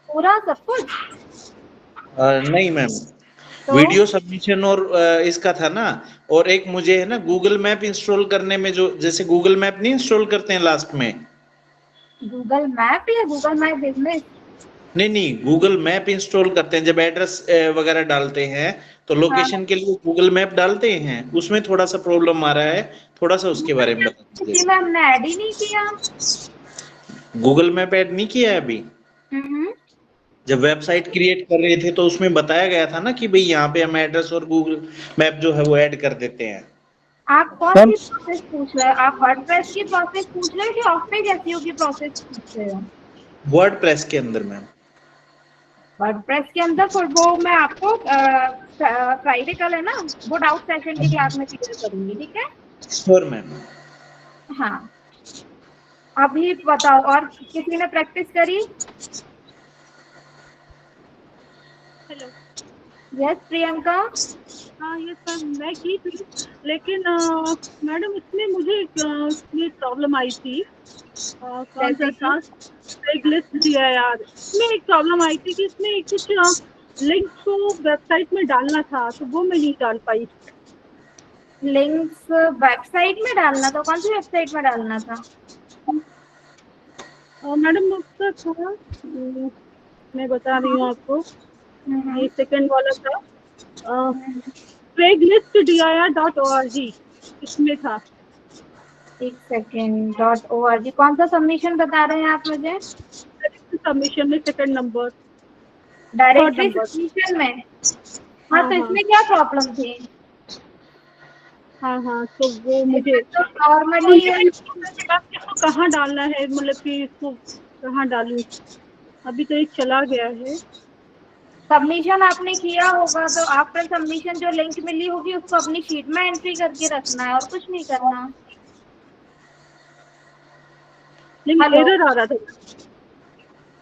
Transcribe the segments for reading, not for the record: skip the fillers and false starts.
पूरा सब कुछ? नहीं मैम, तो वीडियो सबमिशन और इसका था ना। और एक मुझे है ना गूगल मैप इंस्टॉल करने में, जो जैसे गूगल मैप नहीं इंस्टॉल करते हैं लास्ट में। गूगल मैप या गूगल माई बिजनेस? नहीं नहीं, गूगल मैप इंस्टॉल करते हैं जब एड्रेस वगैरह डालते हैं, तो हाँ, लोकेशन के लिए गूगल मैप डालते हैं, उसमें थोड़ा सा प्रॉब्लम आ रहा है। थोड़ा सा उसके बारे में बता किसी दीजिए। में हमने ऐड ही नहीं किया। गूगल मैप ऐड नहीं किया है अभी। हम्म। जब वेबसाइट क्रिएट कर रहे थे तो उसमें बताया गया था ना कि भाई यहाँ पे हम एड्रेस और गूगल मैप जो है वो ऐड कर देते हैं। आप कौन मैम सी प्रोसेस पूछ रहे हो? आप वर्डप्रेस की प्रोसेस पूछ रहे हो कि ऑफ पेज एसईओ की प्रोसेस पूछ रहे हो? वर्ड प्रेस के अंदर मैम। वर्डप्रेस के अंदर फिर वो मैं आपको फ्राइडे कल है ना, वो डाउट सेशन की क्लास में क्लियर करूंगी, ठीक है? Sure ma'am. हाँ, अभी बताओ, और किसी ने प्रैक्टिस करी? हेलो। यस प्रियंका। हाँ ये सर मैं की थी, लेकिन मैडम इसमें मुझे ये प्रॉब्लम आई थी। कौन सा जैसे कि था, एक लिस्ट दिया है यार, इसमें एक प्रॉब्लम आई थी कि इसमें कुछ लिंक को वेबसाइट में डालना था, तो वो मैं नहीं डाल पाई। लिंक्स वेबसाइट में डालना था? कौन सी वेबसाइट में डालना था? मैडम उसका था मैं बता रही हूँ आपको, हम्म, ये सेकंड वाला था, craigslistdir.org, इसमें था। एक सेकेंड, .org कौन सा सबमिशन बता रहे हैं आप मुझे? सबमिशन में second number, third directory number. Submission में? हाँ, हाँ तो हाँ इसमें क्या प्रॉब्लम थी? हाँ हाँ, तो वो मुझे इसमें तो तो नॉर्मली इसको कहाँ डालना है, मतलब कि इसको कहाँ डालूं, अभी तो एक चला गया है। सबमिशन आपने किया होगा, तो आफ्टर सबमिशन जो लिंक मिली होगी उसको अपनी शीट में एंट्री करके रखना है और कुछ नहीं करना। लेकिन हेलो, एरर आ रहा था।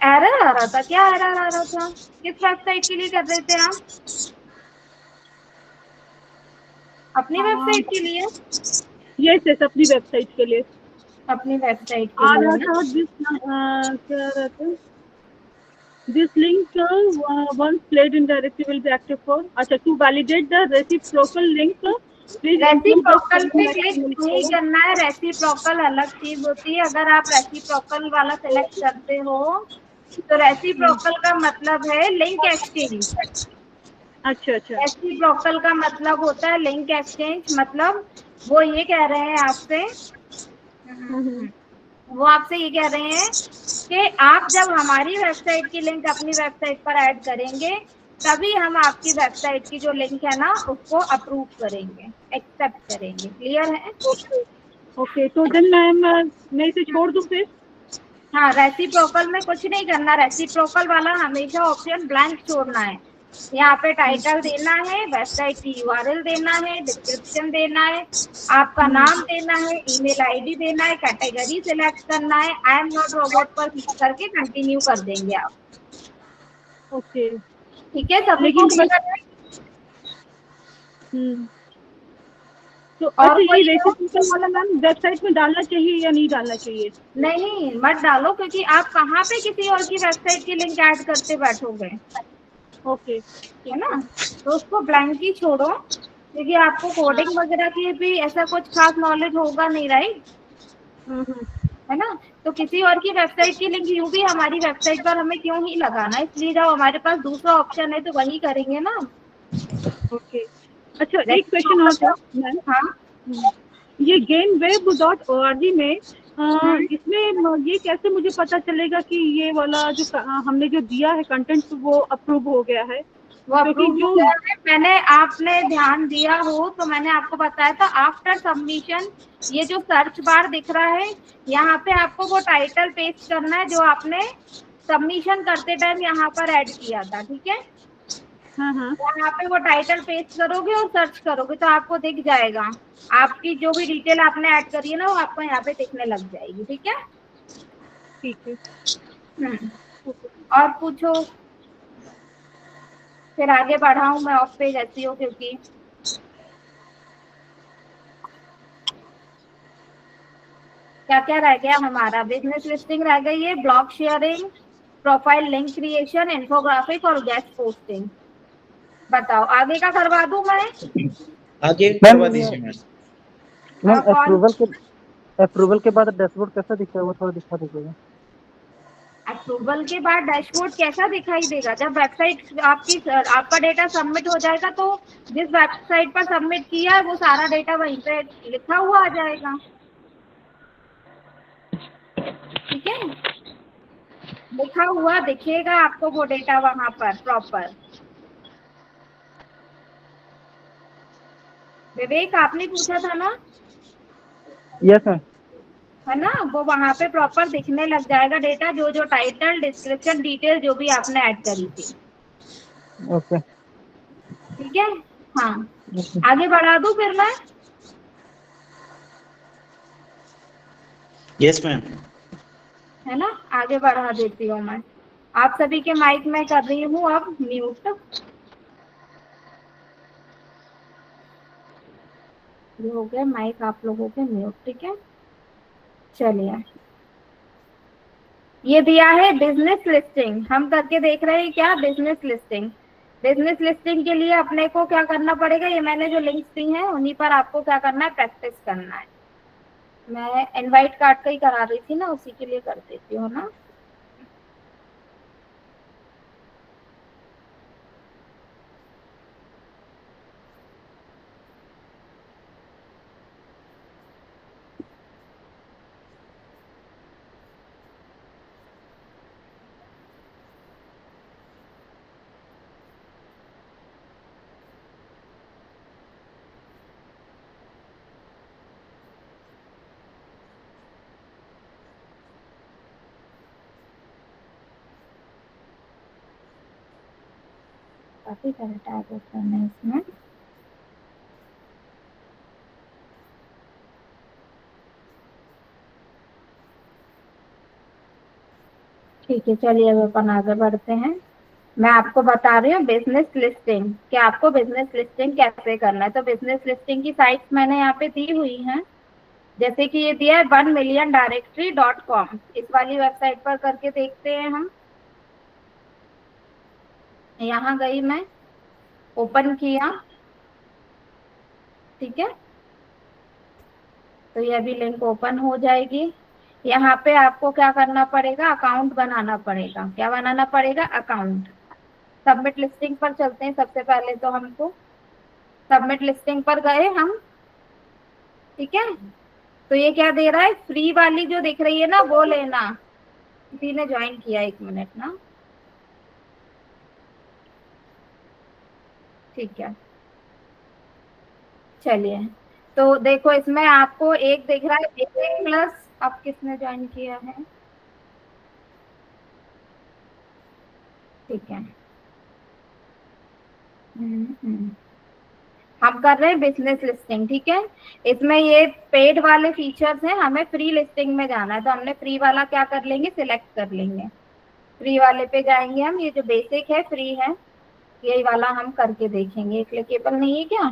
एरर आ रहा था? क्या एरर आ रहा था? किस वेबसाइट के लिए कर रहे थे आप? अपनी हाँ वेबसाइट के लिए? यस यस, अपनी वेबसाइट के लिए अपनी वेबसाइट के आ लिए रहा ना? था। क्या रहा था, this link once played in directory will be active for, अच्छा, to validate the reciprocal link please include the reciprocal पे same क्लिक email नहीं code। करना है। रेसिप्रोकल अलग चीज होती है। अगर आप रेसिप्रोकल वाला सेलेक्ट करते हो तो रेसिप्रोकल का मतलब है लिंक एक्सचेंज। अच्छा अच्छा। रेसिप्रोकल का मतलब होता है लिंक एक्सचेंज। मतलब वो ये कह रहे हैं आपसे, हम्म। वो आपसे ये कह रहे हैं कि आप जब हमारी वेबसाइट की लिंक अपनी वेबसाइट पर ऐड करेंगे, तभी हम आपकी वेबसाइट की जो लिंक है ना उसको अप्रूव करेंगे, एक्सेप्ट करेंगे। क्लियर है? ओके ओके, तो देन मैं इसे छोड़ दूँ फिर? हाँ, रेसिप्रोकल में कुछ नहीं करना। रेसिप्रोकल वाला हमेशा ऑप्शन ब्लैंक छोड़ना है। यहाँ पे टाइटल देना है, वेबसाइट की यूआरएल देना है, डिस्क्रिप्शन देना है, आपका नाम देना है, ईमेल आईडी देना है, कैटेगरी सिलेक्ट करना है। आई एम नॉट रोबोट पर क्लिक करके कंटिन्यू कर देंगे आप। ओके। ठीक है, सभी को लेकिन क्लियर है? हम्म, तो और अच्छा, ये कोई हो? रेसिप्रोकल वाला मैम वेबसाइट में डालना चाहिए या नहीं डालना चाहिए? नहीं, मत डालो, क्योंकि आप कहाँ पे किसी और की वेबसाइट की लिंक ऐड करते बैठोगे, ओके। है ना? तो उसको ब्लैंक ही छोड़ो, क्योंकि आपको हाँ। कोडिंग वगैरह की भी ऐसा कुछ खास नॉलेज होगा नहीं, राइट? हम्म। है ना? तो किसी और की वेबसाइट की लिंक यूं भी हमारी वेबसाइट पर हमें क्यों ही लगाना, इसलिए जब हमारे पास दूसरा ऑप्शन है तो वही करेंगे ना। ओके। अच्छा, एक क्वेश्चन और था रेसिप्रोकल। मैम। हाँ। ये gainweb.org में हम्म। इसमें ये कैसे मुझे पता चलेगा कि ये वाला जो हमने जो दिया है कंटेंट वो अप्रूव हो गया है? वो क्योंकि अप्रूव हो जो गया है। मैंने, आपने ध्यान दिया हो तो मैंने आपको बताया था आफ्टर सबमिशन ये जो सर्च बार दिख रहा है, यहाँ पे आपको वो टाइटल पेस्ट करना है जो आपने सबमिशन करते टाइम यहाँ पर ऐड किया था, ठीक है? हाँ हाँ यहाँ पे वो टाइटल पेस्ट करोगे और सर्च करोगे तो आपको दिख जाएगा। आपकी जो भी डिटेल आपने ऐड करी है ना वो आपको यहाँ पे दिखने लग जाएगी, ठीक है? ठीक है। ओके। और पूछो, फिर आगे बढ़ाऊं मैं ऑफ पेज एसईओ, क्योंकि क्या क्या रह गया हमारा? बिजनेस लिस्टिंग रह गई है, blog sharing, profile link creation, infographic और गेस्ट पोस्टिंग। बताओ आगे का करवा दूं मैं? आगे मैम करवा दीजिए मैम। मैम कौन? अप्रूवल के बाद डैशबोर्ड कैसा दिखता है वो थोड़ा दिखा दीजिएगा। अप्रूवल के बाद डैशबोर्ड कैसा दिखाई देगा? जब वेबसाइट आपका डेटा सबमिट हो जाएगा तो जिस वेबसाइट पर सबमिट किया है वो सारा डेटा वहीं पे लिखा हुआ आ जाएगा। ठीक है, लिखा हुआ दिखेगा आपको वो डेटा वहां पर प्रॉपर। विवेक आपने पूछा था ना? Yes ma'am. है ना, वो वहां पे प्रॉपर दिखने लग जाएगा डेटा, जो जो टाइटल, डिस्क्रिप्शन, डिटेल जो भी आपने ऐड करी थी। ओके। ठीक है, हाँ। आगे बढ़ा दूं फिर मैं? Yes ma'am. है ना, आगे बढ़ा देती हूँ मैं। आप सभी के माइक में कर रही हूँ अब म्यूट। ये हो गए माइक आप लोगों के म्यूट। ठीक है, चलिए। ये दिया है बिजनेस लिस्टिंग, हम करके देख रहे हैं क्या? Business listing. बिजनेस लिस्टिंग के लिए अपने को क्या करना पड़ेगा? ये मैंने जो लिंक्स दी हैं उन्हीं पर आपको क्या करना है? प्रैक्टिस करना है। मैं इनवाइट कार्ड का ही करा रही थी ना, उसी के लिए कर देती हूँ ना। काफी सारे टैग ओपन है इसमें। ठीक है, चलिए अब अपन आगे बढ़ते हैं। मैं आपको बता रही हूँ बिजनेस लिस्टिंग, कि आपको बिजनेस लिस्टिंग कैसे करना है। तो बिजनेस लिस्टिंग की साइट्स मैंने यहाँ पे दी हुई हैं। जैसे कि ये दिया है 1milliondirectory.com, इस वाली वेबसाइट पर करके देखते हैं हम। यहाँ गई मैं, ओपन किया। ठीक है, तो ये अभी लिंक ओपन हो जाएगी। यहाँ पे आपको क्या करना पड़ेगा? अकाउंट बनाना पड़ेगा। क्या बनाना पड़ेगा? अकाउंट। सबमिट लिस्टिंग पर चलते हैं सबसे पहले। तो हमको सबमिट लिस्टिंग पर गए हम। ठीक है, तो ये क्या दे रहा है? फ्री वाली जो दिख रही है ना वो लेना। किसी ने ज्वाइन किया, 1 मिनट ना। ठीक है, चलिए। तो देखो इसमें आपको एक दिख रहा है प्लस। अब किसने ज्वाइन किया है? ठीक है। हम कर रहे हैं बिजनेस लिस्टिंग। ठीक है, इसमें ये पेड वाले फीचर्स हैं, हमें फ्री लिस्टिंग में जाना है। तो हमने फ्री वाला क्या कर लेंगे? सिलेक्ट कर लेंगे। फ्री वाले पे जाएंगे हम। ये जो बेसिक है फ्री है, यही वाला हम करके देखेंगे। क्लिकेबल नहीं है क्या?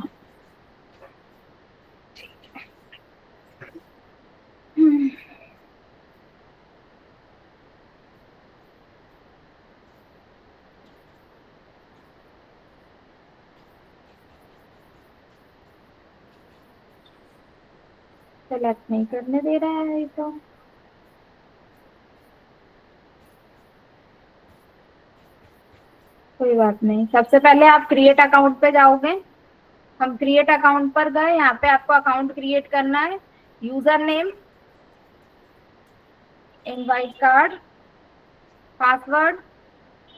सेलेक्ट नहीं करने दे रहा है ये तो। कोई बात नहीं, सबसे पहले आप क्रिएट अकाउंट पे जाओगे। हम क्रिएट अकाउंट पर गए। यहाँ पे आपको अकाउंट क्रिएट करना है। User name, invite card, password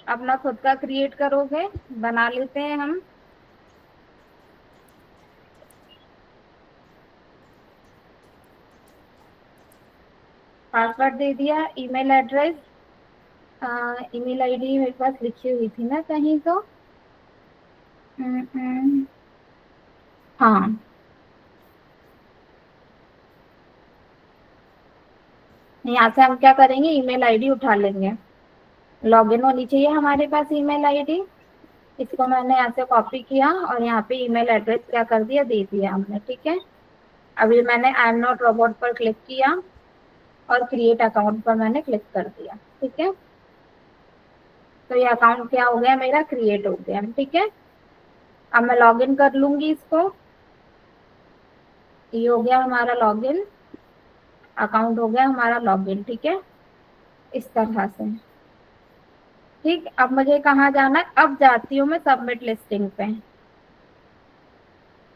अपना खुद का क्रिएट करोगे। बना लेते हैं हम। पासवर्ड दे दिया। ईमेल एड्रेस, ईमेल आईडी मेरे पास लिखी हुई थी ना कहीं तो। हाँ, यहाँ से हम क्या करेंगे? ईमेल आईडी उठा लेंगे। लॉगिन होनी चाहिए हमारे पास ईमेल आईडी। इसको मैंने यहाँ से कॉपी किया और यहाँ पे ईमेल एड्रेस क्या कर दिया? दे दिया हमने। ठीक है, अभी मैंने आई एम नॉट रोबोट पर क्लिक किया और क्रिएट अकाउंट पर मैंने क्लिक कर दिया। ठीक है, तो ये अकाउंट क्या हो गया, मेरा क्रिएट हो गया। ठीक है, अब मैं लॉगिन कर लूंगी इसको। ये हो गया हमारा लॉगिन, अकाउंट हो गया हमारा लॉगिन। ठीक है, इस तरह से। ठीक, अब मुझे कहाँ जाना है, अब जाती हूँ मैं सबमिट लिस्टिंग पे।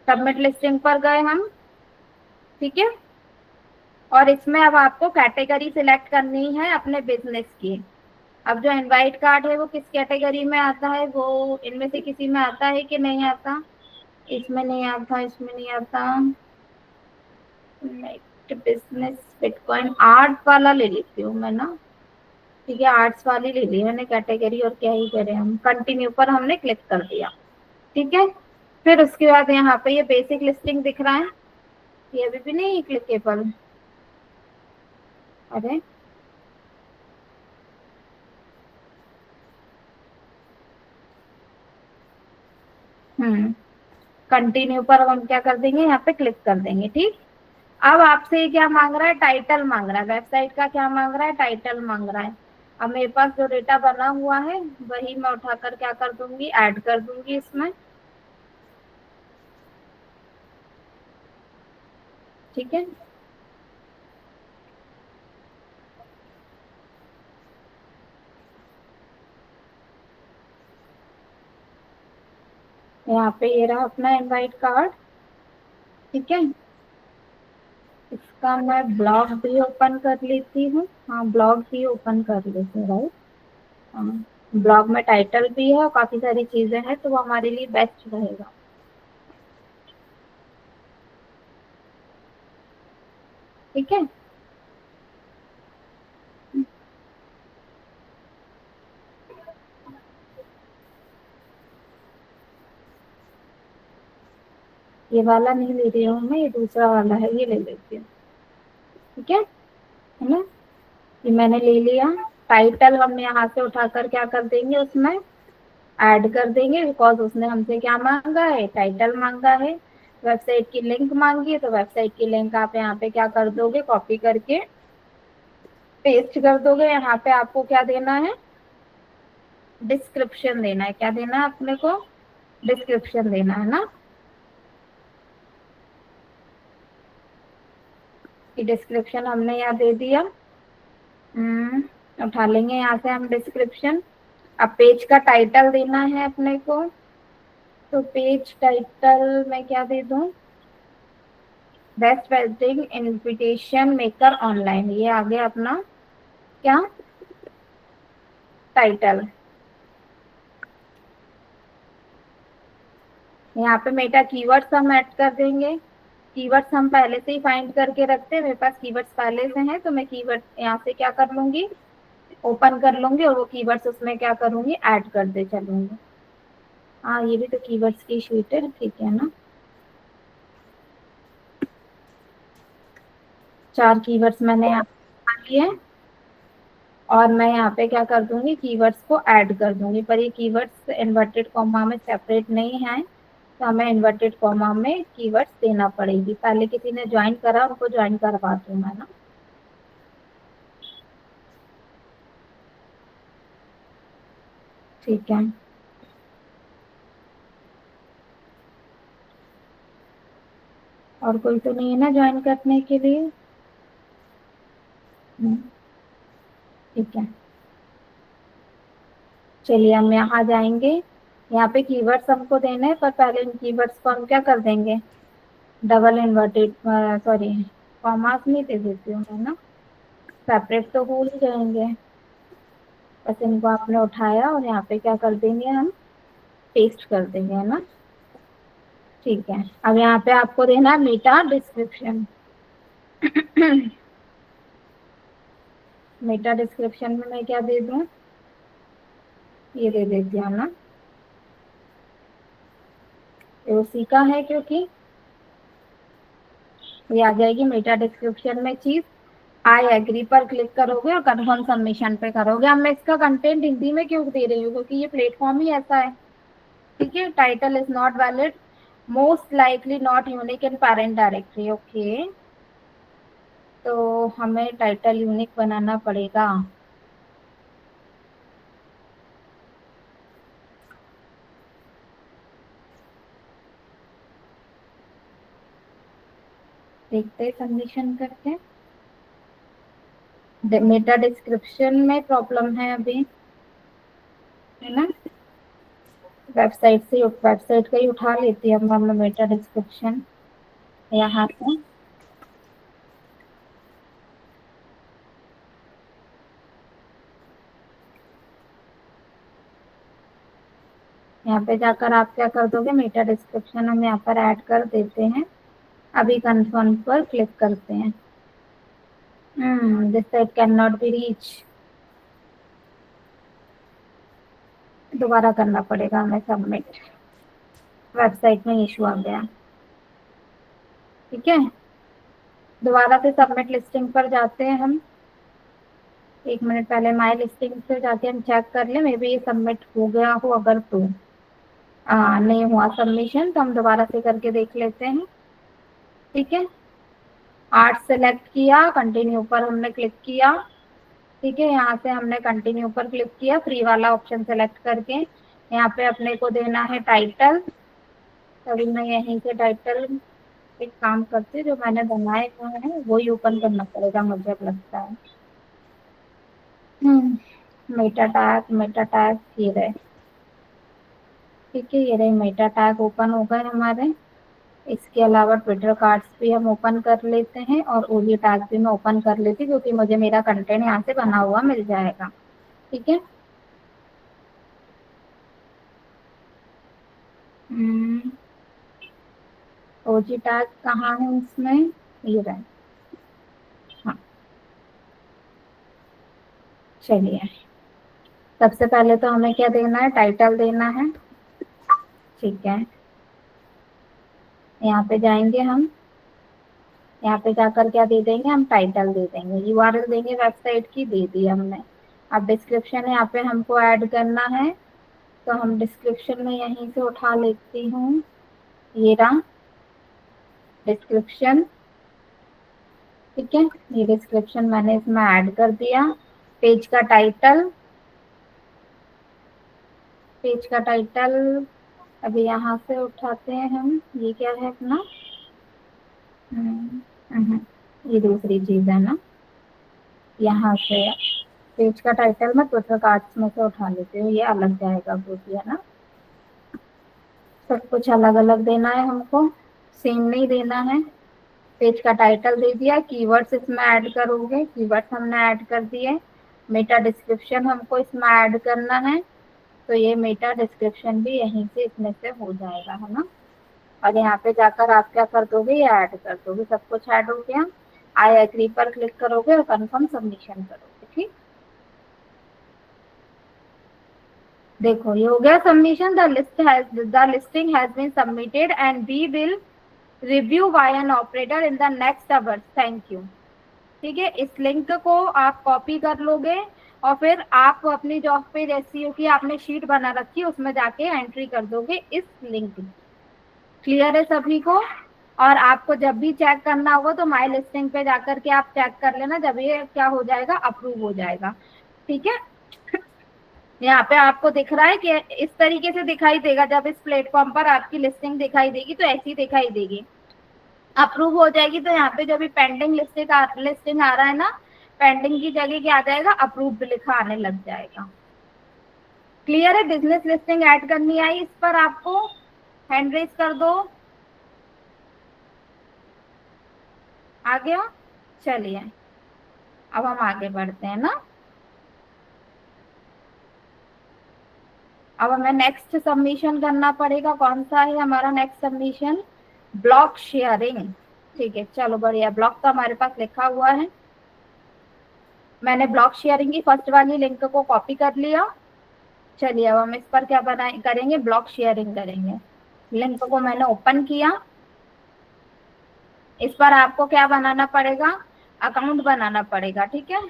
सबमिट लिस्टिंग पर गए हम। ठीक है, और इसमें अब आपको कैटेगरी सिलेक्ट करनी है अपने बिजनेस की। अब जो इनवाइट कार्ड है वो किस कैटेगरी में आता है, वो इनमें से किसी में आता है कि नहीं आता? इसमें नहीं आता, इसमें नहीं आता। बिजनेस बिटकॉइन आर्ट वाला ले लेती हूँ मैं ना। ठीक है, आर्ट्स वाली ले ली मैंने कैटेगरी, और क्या ही करें हम। कंटिन्यू पर हमने क्लिक कर दिया। ठीक है, फिर उसके बाद यहाँ पे ये बेसिक लिस्टिंग दिख रहा है, ये अभी भी नहीं क्लिकेबल। अरे कंटिन्यू पर हम क्या कर देंगे, यहाँ पे क्लिक कर देंगे। ठीक, अब आपसे क्या मांग रहा है, टाइटल मांग रहा है। वेबसाइट का क्या मांग रहा है, टाइटल मांग रहा है। अब मेरे पास जो डेटा बना हुआ है वही मैं उठाकर क्या कर दूंगी, ऐड कर दूंगी इसमें। ठीक है, यहाँ पे ये रहा अपना इनवाइट कार्ड। ठीक है, इसका मैं ब्लॉग भी ओपन कर लेती हूँ। हाँ, ब्लॉग भी ओपन कर लेती हूँ, राइट। हाँ, ब्लॉग में टाइटल भी है और काफी सारी चीजें हैं, तो वो हमारे लिए बेस्ट रहेगा। ठीक है, ये वाला नहीं ले रही हूँ मैं, ये दूसरा वाला है, ये ले लेती हूँ। ठीक है ना, ये मैंने ले लिया। टाइटल हम यहाँ से उठाकर क्या कर देंगे, उसमें ऐड कर देंगे, बिकॉज उसने हमसे क्या मांगा है, टाइटल मांगा है। वेबसाइट की लिंक मांगी है, तो वेबसाइट की लिंक आप यहाँ पे क्या कर दोगे, कॉपी करके पेस्ट कर दोगे। यहाँ पे आपको क्या देना है, डिस्क्रिप्शन देना है। क्या देना है अपने को, डिस्क्रिप्शन देना है ना। कि डिस्क्रिप्शन हमने यहाँ दे दिया। उठा लेंगे यहाँ से हम डिस्क्रिप्शन। अब पेज का टाइटल देना है अपने को, तो पेज टाइटल में क्या दे दूं, best wedding invitation maker online. ये आ गया अपना क्या, टाइटल। यहाँ पे मेटा कीवर्ड्स हम ऐड कर देंगे। कीवर्ड्स हम पहले से ही फाइंड करके रखते हैं, मेरे पास कीवर्ड्स पहले से हैं, तो मैं कीवर्ड यहाँ से क्या कर लूंगी, ओपन कर लूंगी, और वो कीवर्ड्स उसमें क्या करूंगी, ऐड कर दे चलूंगी। हाँ, ये भी तो कीवर्ड्स की शीट है, ठीक है ना। 4 कीवर्ड्स मैंने यहाँ लिए, और मैं यहाँ पे क्या कर दूंगी, कीवर्ड्स को ऐड कर दूंगी। पर ये कीवर्ड्स इन्वर्टेड कॉमा में सेपरेट नहीं है, तो हमें इन्वर्टेड कॉमा में कीवर्ड्स देना पड़ेगी। पहले किसी ने ज्वाइन करा, उनको ज्वाइन करवा दूं मैं ना। ठीक है, और कोई तो नहीं है ना ज्वाइन करने के लिए। ठीक है, चलिए हम यहाँ जाएंगे। यहाँ पे कीवर्ड्स हमको देने हैं, पर पहले इन कीवर्ड्स को हम क्या कर देंगे, डबल इन्वर्टेड, सॉरी कॉमास नहीं दे देती हूँ मैं ना, सेपरेट तो हो ही जाएंगे। बस इनको आपने उठाया और यहाँ पे क्या कर देंगे, हम पेस्ट कर देंगे, है ना। ठीक है, अब यहाँ पे आपको देना है मेटा डिस्क्रिप्शन। मेटा डिस्क्रिप्शन में मैं क्या दे दूँ, ये दे देती हूँ ना, ये उसी का है, क्योंकि ये आ जाएगी मेटा डिस्क्रिप्शन में चीज। आई एग्री पर क्लिक करोगे और कन्फर्म सबमिशन पे करोगे। अब मैं इसका कंटेंट हिंदी में क्यों दे रही हूँ, क्योंकि ये प्लेटफॉर्म ही ऐसा है। ठीक है, title is not valid, most likely not unique in parent directory. Okay, तो हमें टाइटल यूनिक बनाना पड़ेगा। देखते हैं सबमिशन करके। मेटा डिस्क्रिप्शन में प्रॉब्लम है अभी, है ना। वेबसाइट का ही उठा लेती हूँ मैं मेटा डिस्क्रिप्शन यहाँ से। यहाँ पे जाकर आप क्या कर दोगे, मेटा डिस्क्रिप्शन हम यहाँ पर ऐड कर देते हैं। अभी कंफर्म पर क्लिक करते हैं। This site can not be reach, दोबारा करना पड़ेगा हमें सबमिट। वेबसाइट में इशू आ गया, ठीक है। दोबारा से सबमिट लिस्टिंग पर जाते हैं हम। 1 मिनट पहले माई लिस्टिंग पे जाके हम चेक कर ले, मे बी ये सबमिट हो गया हो। अगर तो नहीं हुआ सबमिशन तो हम दोबारा से करके देख लेते हैं, ठीक है। आर्ट सेलेक्ट किया, कंटिन्यू पर हमने क्लिक किया, ठीक है। यहाँ से हमने कंटिन्यू पर क्लिक किया, फ्री वाला ऑप्शन सेलेक्ट करके। यहाँ पे अपने को देना है टाइटल। तभी मैं यहीं से टाइटल एक काम करती, जो मैंने बनाए हुए हैं वही ओपन करना पड़ेगा मुझे लगता है। मेटा टैग ये रहे, ठीक है। ये रहे मेटा टैग ओपन हो गए हमारे। इसके अलावा ट्विटर कार्ड्स भी हम ओपन कर लेते हैं और ओली टैग भी मैं ओपन कर लेती हूँ, क्योंकि मुझे मेरा कंटेंट यहाँ से बना हुआ मिल जाएगा, ठीक है। ओजी टैग कहाँ है इसमें, ये रहे। हाँ, चलिए सबसे पहले तो हमें क्या देना है, टाइटल देना है, ठीक है। यहाँ पे जाएंगे हम, यहाँ पे जाकर क्या दे देंगे, हम टाइटल दे देंगे। यूआरएल देंगे वेबसाइट की, दे दी हमने। अब डिस्क्रिप्शन यहाँ पे हमको ऐड करना है, तो हम डिस्क्रिप्शन में यहीं से उठा लेती हूँ। ये रहा डिस्क्रिप्शन, ठीक है। ये डिस्क्रिप्शन मैंने इसमें ऐड कर दिया। पेज का टाइटल अभी यहाँ से उठाते हैं हम। ये क्या है अपना, ये दूसरी चीज है ना। यहाँ से पेज का टाइटल मैं ट्विटर कार्ड्स में से उठा लेती हूँ, ये अलग जाएगा ग्रुप, है ना। सब कुछ अलग अलग देना है हमको, सेम नहीं देना है। पेज का टाइटल दे दिया, कीवर्ड्स इसमें ऐड करोगे, कीवर्ड्स हमने ऐड कर दिए। मेटा डिस्क्रिप्शन हमको इसमें ऐड करना है, तो ये मेटा डिस्क्रिप्शन भी यहीं से इसमें से हो जाएगा, है ना। और यहाँ पे जाकर आप क्या कर दोगे, ये ऐड कर दोगे। सब कुछ ऐड हो गया। आई एग्री पर क्लिक करोगे और कंफर्म सबमिशन करोगे, ठीक। देखो ये हो गया submission. The listing has been submitted and we will review by an operator in the next hours, thank you, ठीक है। इस लिंक को आप कॉपी कर लोगे और फिर आप अपनी जॉब पे जैसी हो कि आपने शीट बना रखी है उसमें जाके एंट्री कर दोगे इस लिंक की। क्लियर है सभी को। और आपको जब भी चेक करना होगा तो माई लिस्टिंग पे जाकर के आप चेक कर लेना, जब ये क्या हो जाएगा, अप्रूव हो जाएगा, ठीक है। यहाँ पे आपको दिख रहा है कि इस तरीके से दिखाई देगा। जब इस प्लेटफॉर्म पर आपकी लिस्टिंग दिखाई देगी तो ऐसी दिखाई देगी। अप्रूव हो जाएगी तो यहाँ पे जो भी पेंडिंग लिस्टिंग आ रहा है ना, पेंडिंग की जगह क्या आ जाएगा, अप्रूव लिखा आने लग जाएगा। क्लियर है। बिजनेस लिस्टिंग ऐड करनी आई, इस पर आपको हैंड रेज कर दो। आ गया। चलिए अब हम आगे बढ़ते हैं ना। अब हमें नेक्स्ट सबमिशन करना पड़ेगा। कौन सा है हमारा नेक्स्ट सबमिशन, ब्लॉक शेयरिंग, ठीक है। चलो बढ़िया, ब्लॉक तो हमारे पास लिखा हुआ है। मैंने ब्लॉक शेयरिंग की फर्स्ट वाली लिंक को कॉपी कर लिया। चलिए अब हम इस पर क्या करेंगे, ब्लॉक शेयरिंग करेंगे। लिंक को मैंने ओपन किया। इस पर आपको क्या बनाना पड़ेगा, अकाउंट बनाना पड़ेगा, ठीक है।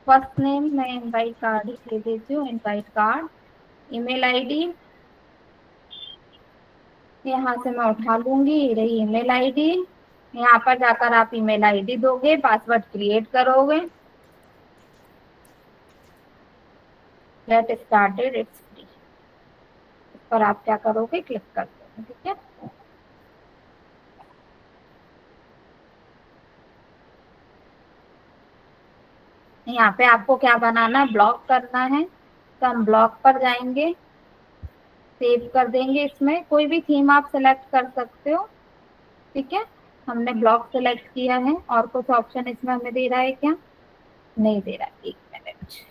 फर्स्ट नेम मैं इनवाइट कार्ड ही दे देती हूँ, इनवाइट कार्ड। ईमेल आईडी यहाँ से मैं उठा लूंगी, ये रही ईमेल आईडी। यहाँ पर जाकर आप ईमेल आईडी दोगे, पासवर्ड क्रिएट करोगे। गेट स्टार्टेड इट्स फ्री, इस पर आप क्या करोगे, क्लिक कर दोगे, ठीक है। यहाँ पे आपको क्या बनाना है, ब्लॉग करना है, तो हम ब्लॉग पर जाएंगे, सेव कर देंगे। इसमें कोई भी थीम आप सिलेक्ट कर सकते हो, ठीक है। हमने ब्लॉग सिलेक्ट किया है, और कुछ ऑप्शन इसमें हमें दे रहा है क्या, नहीं दे रहा है। 1 मिनट,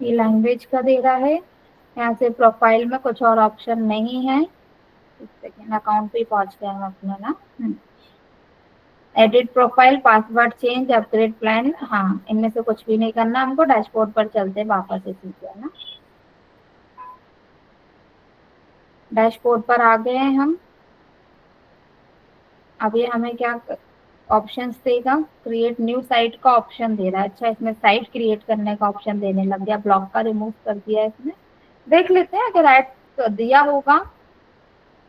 ये लैंग्वेज का दे रहा है। यहाँ से प्रोफाइल में कुछ और ऑप्शन नहीं है। एक सेकेंड, अकाउंट पे पहुंच गए हम अपने ना। Edit profile, password change, upgrade plan, हाँ इनमें से कुछ भी नहीं करना हमको। डैशबोर्ड पर चलते हैं वापस इसी पे, है ना। डैशबोर्ड पर आ गए हैं हम। अब ये हमें क्या ऑप्शंस देगा, क्रिएट न्यू साइट का ऑप्शन दे रहा है। अच्छा, इसमें साइट क्रिएट करने का ऑप्शन देने लग गया, ब्लॉक का रिमूव कर दिया इसने। देख लेते हैं, अगर ऐड दिया होगा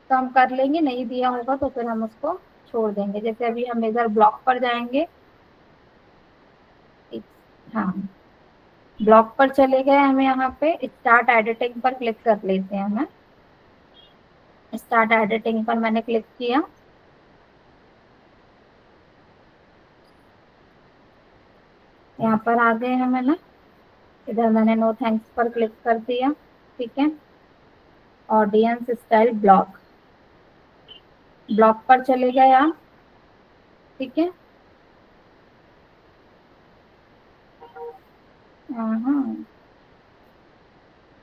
तो हम कर लेंगे, नहीं दिया होगा तो फिर हम उसको छोड़ देंगे। जैसे अभी हम इधर ब्लॉक पर जाएंगे, हाँ ब्लॉक पर चले गए, हमें यहाँ पे स्टार्ट एडिटिंग पर क्लिक कर लेते हैं। हमें स्टार्ट एडिटिंग पर मैंने क्लिक किया, यहाँ पर आ गए हमें ना। इधर मैंने नो थैंक्स पर क्लिक कर दिया, ठीक है। ऑडियंस स्टाइल ब्लॉक, ब्लॉक पर चले गए आप, ठीक है।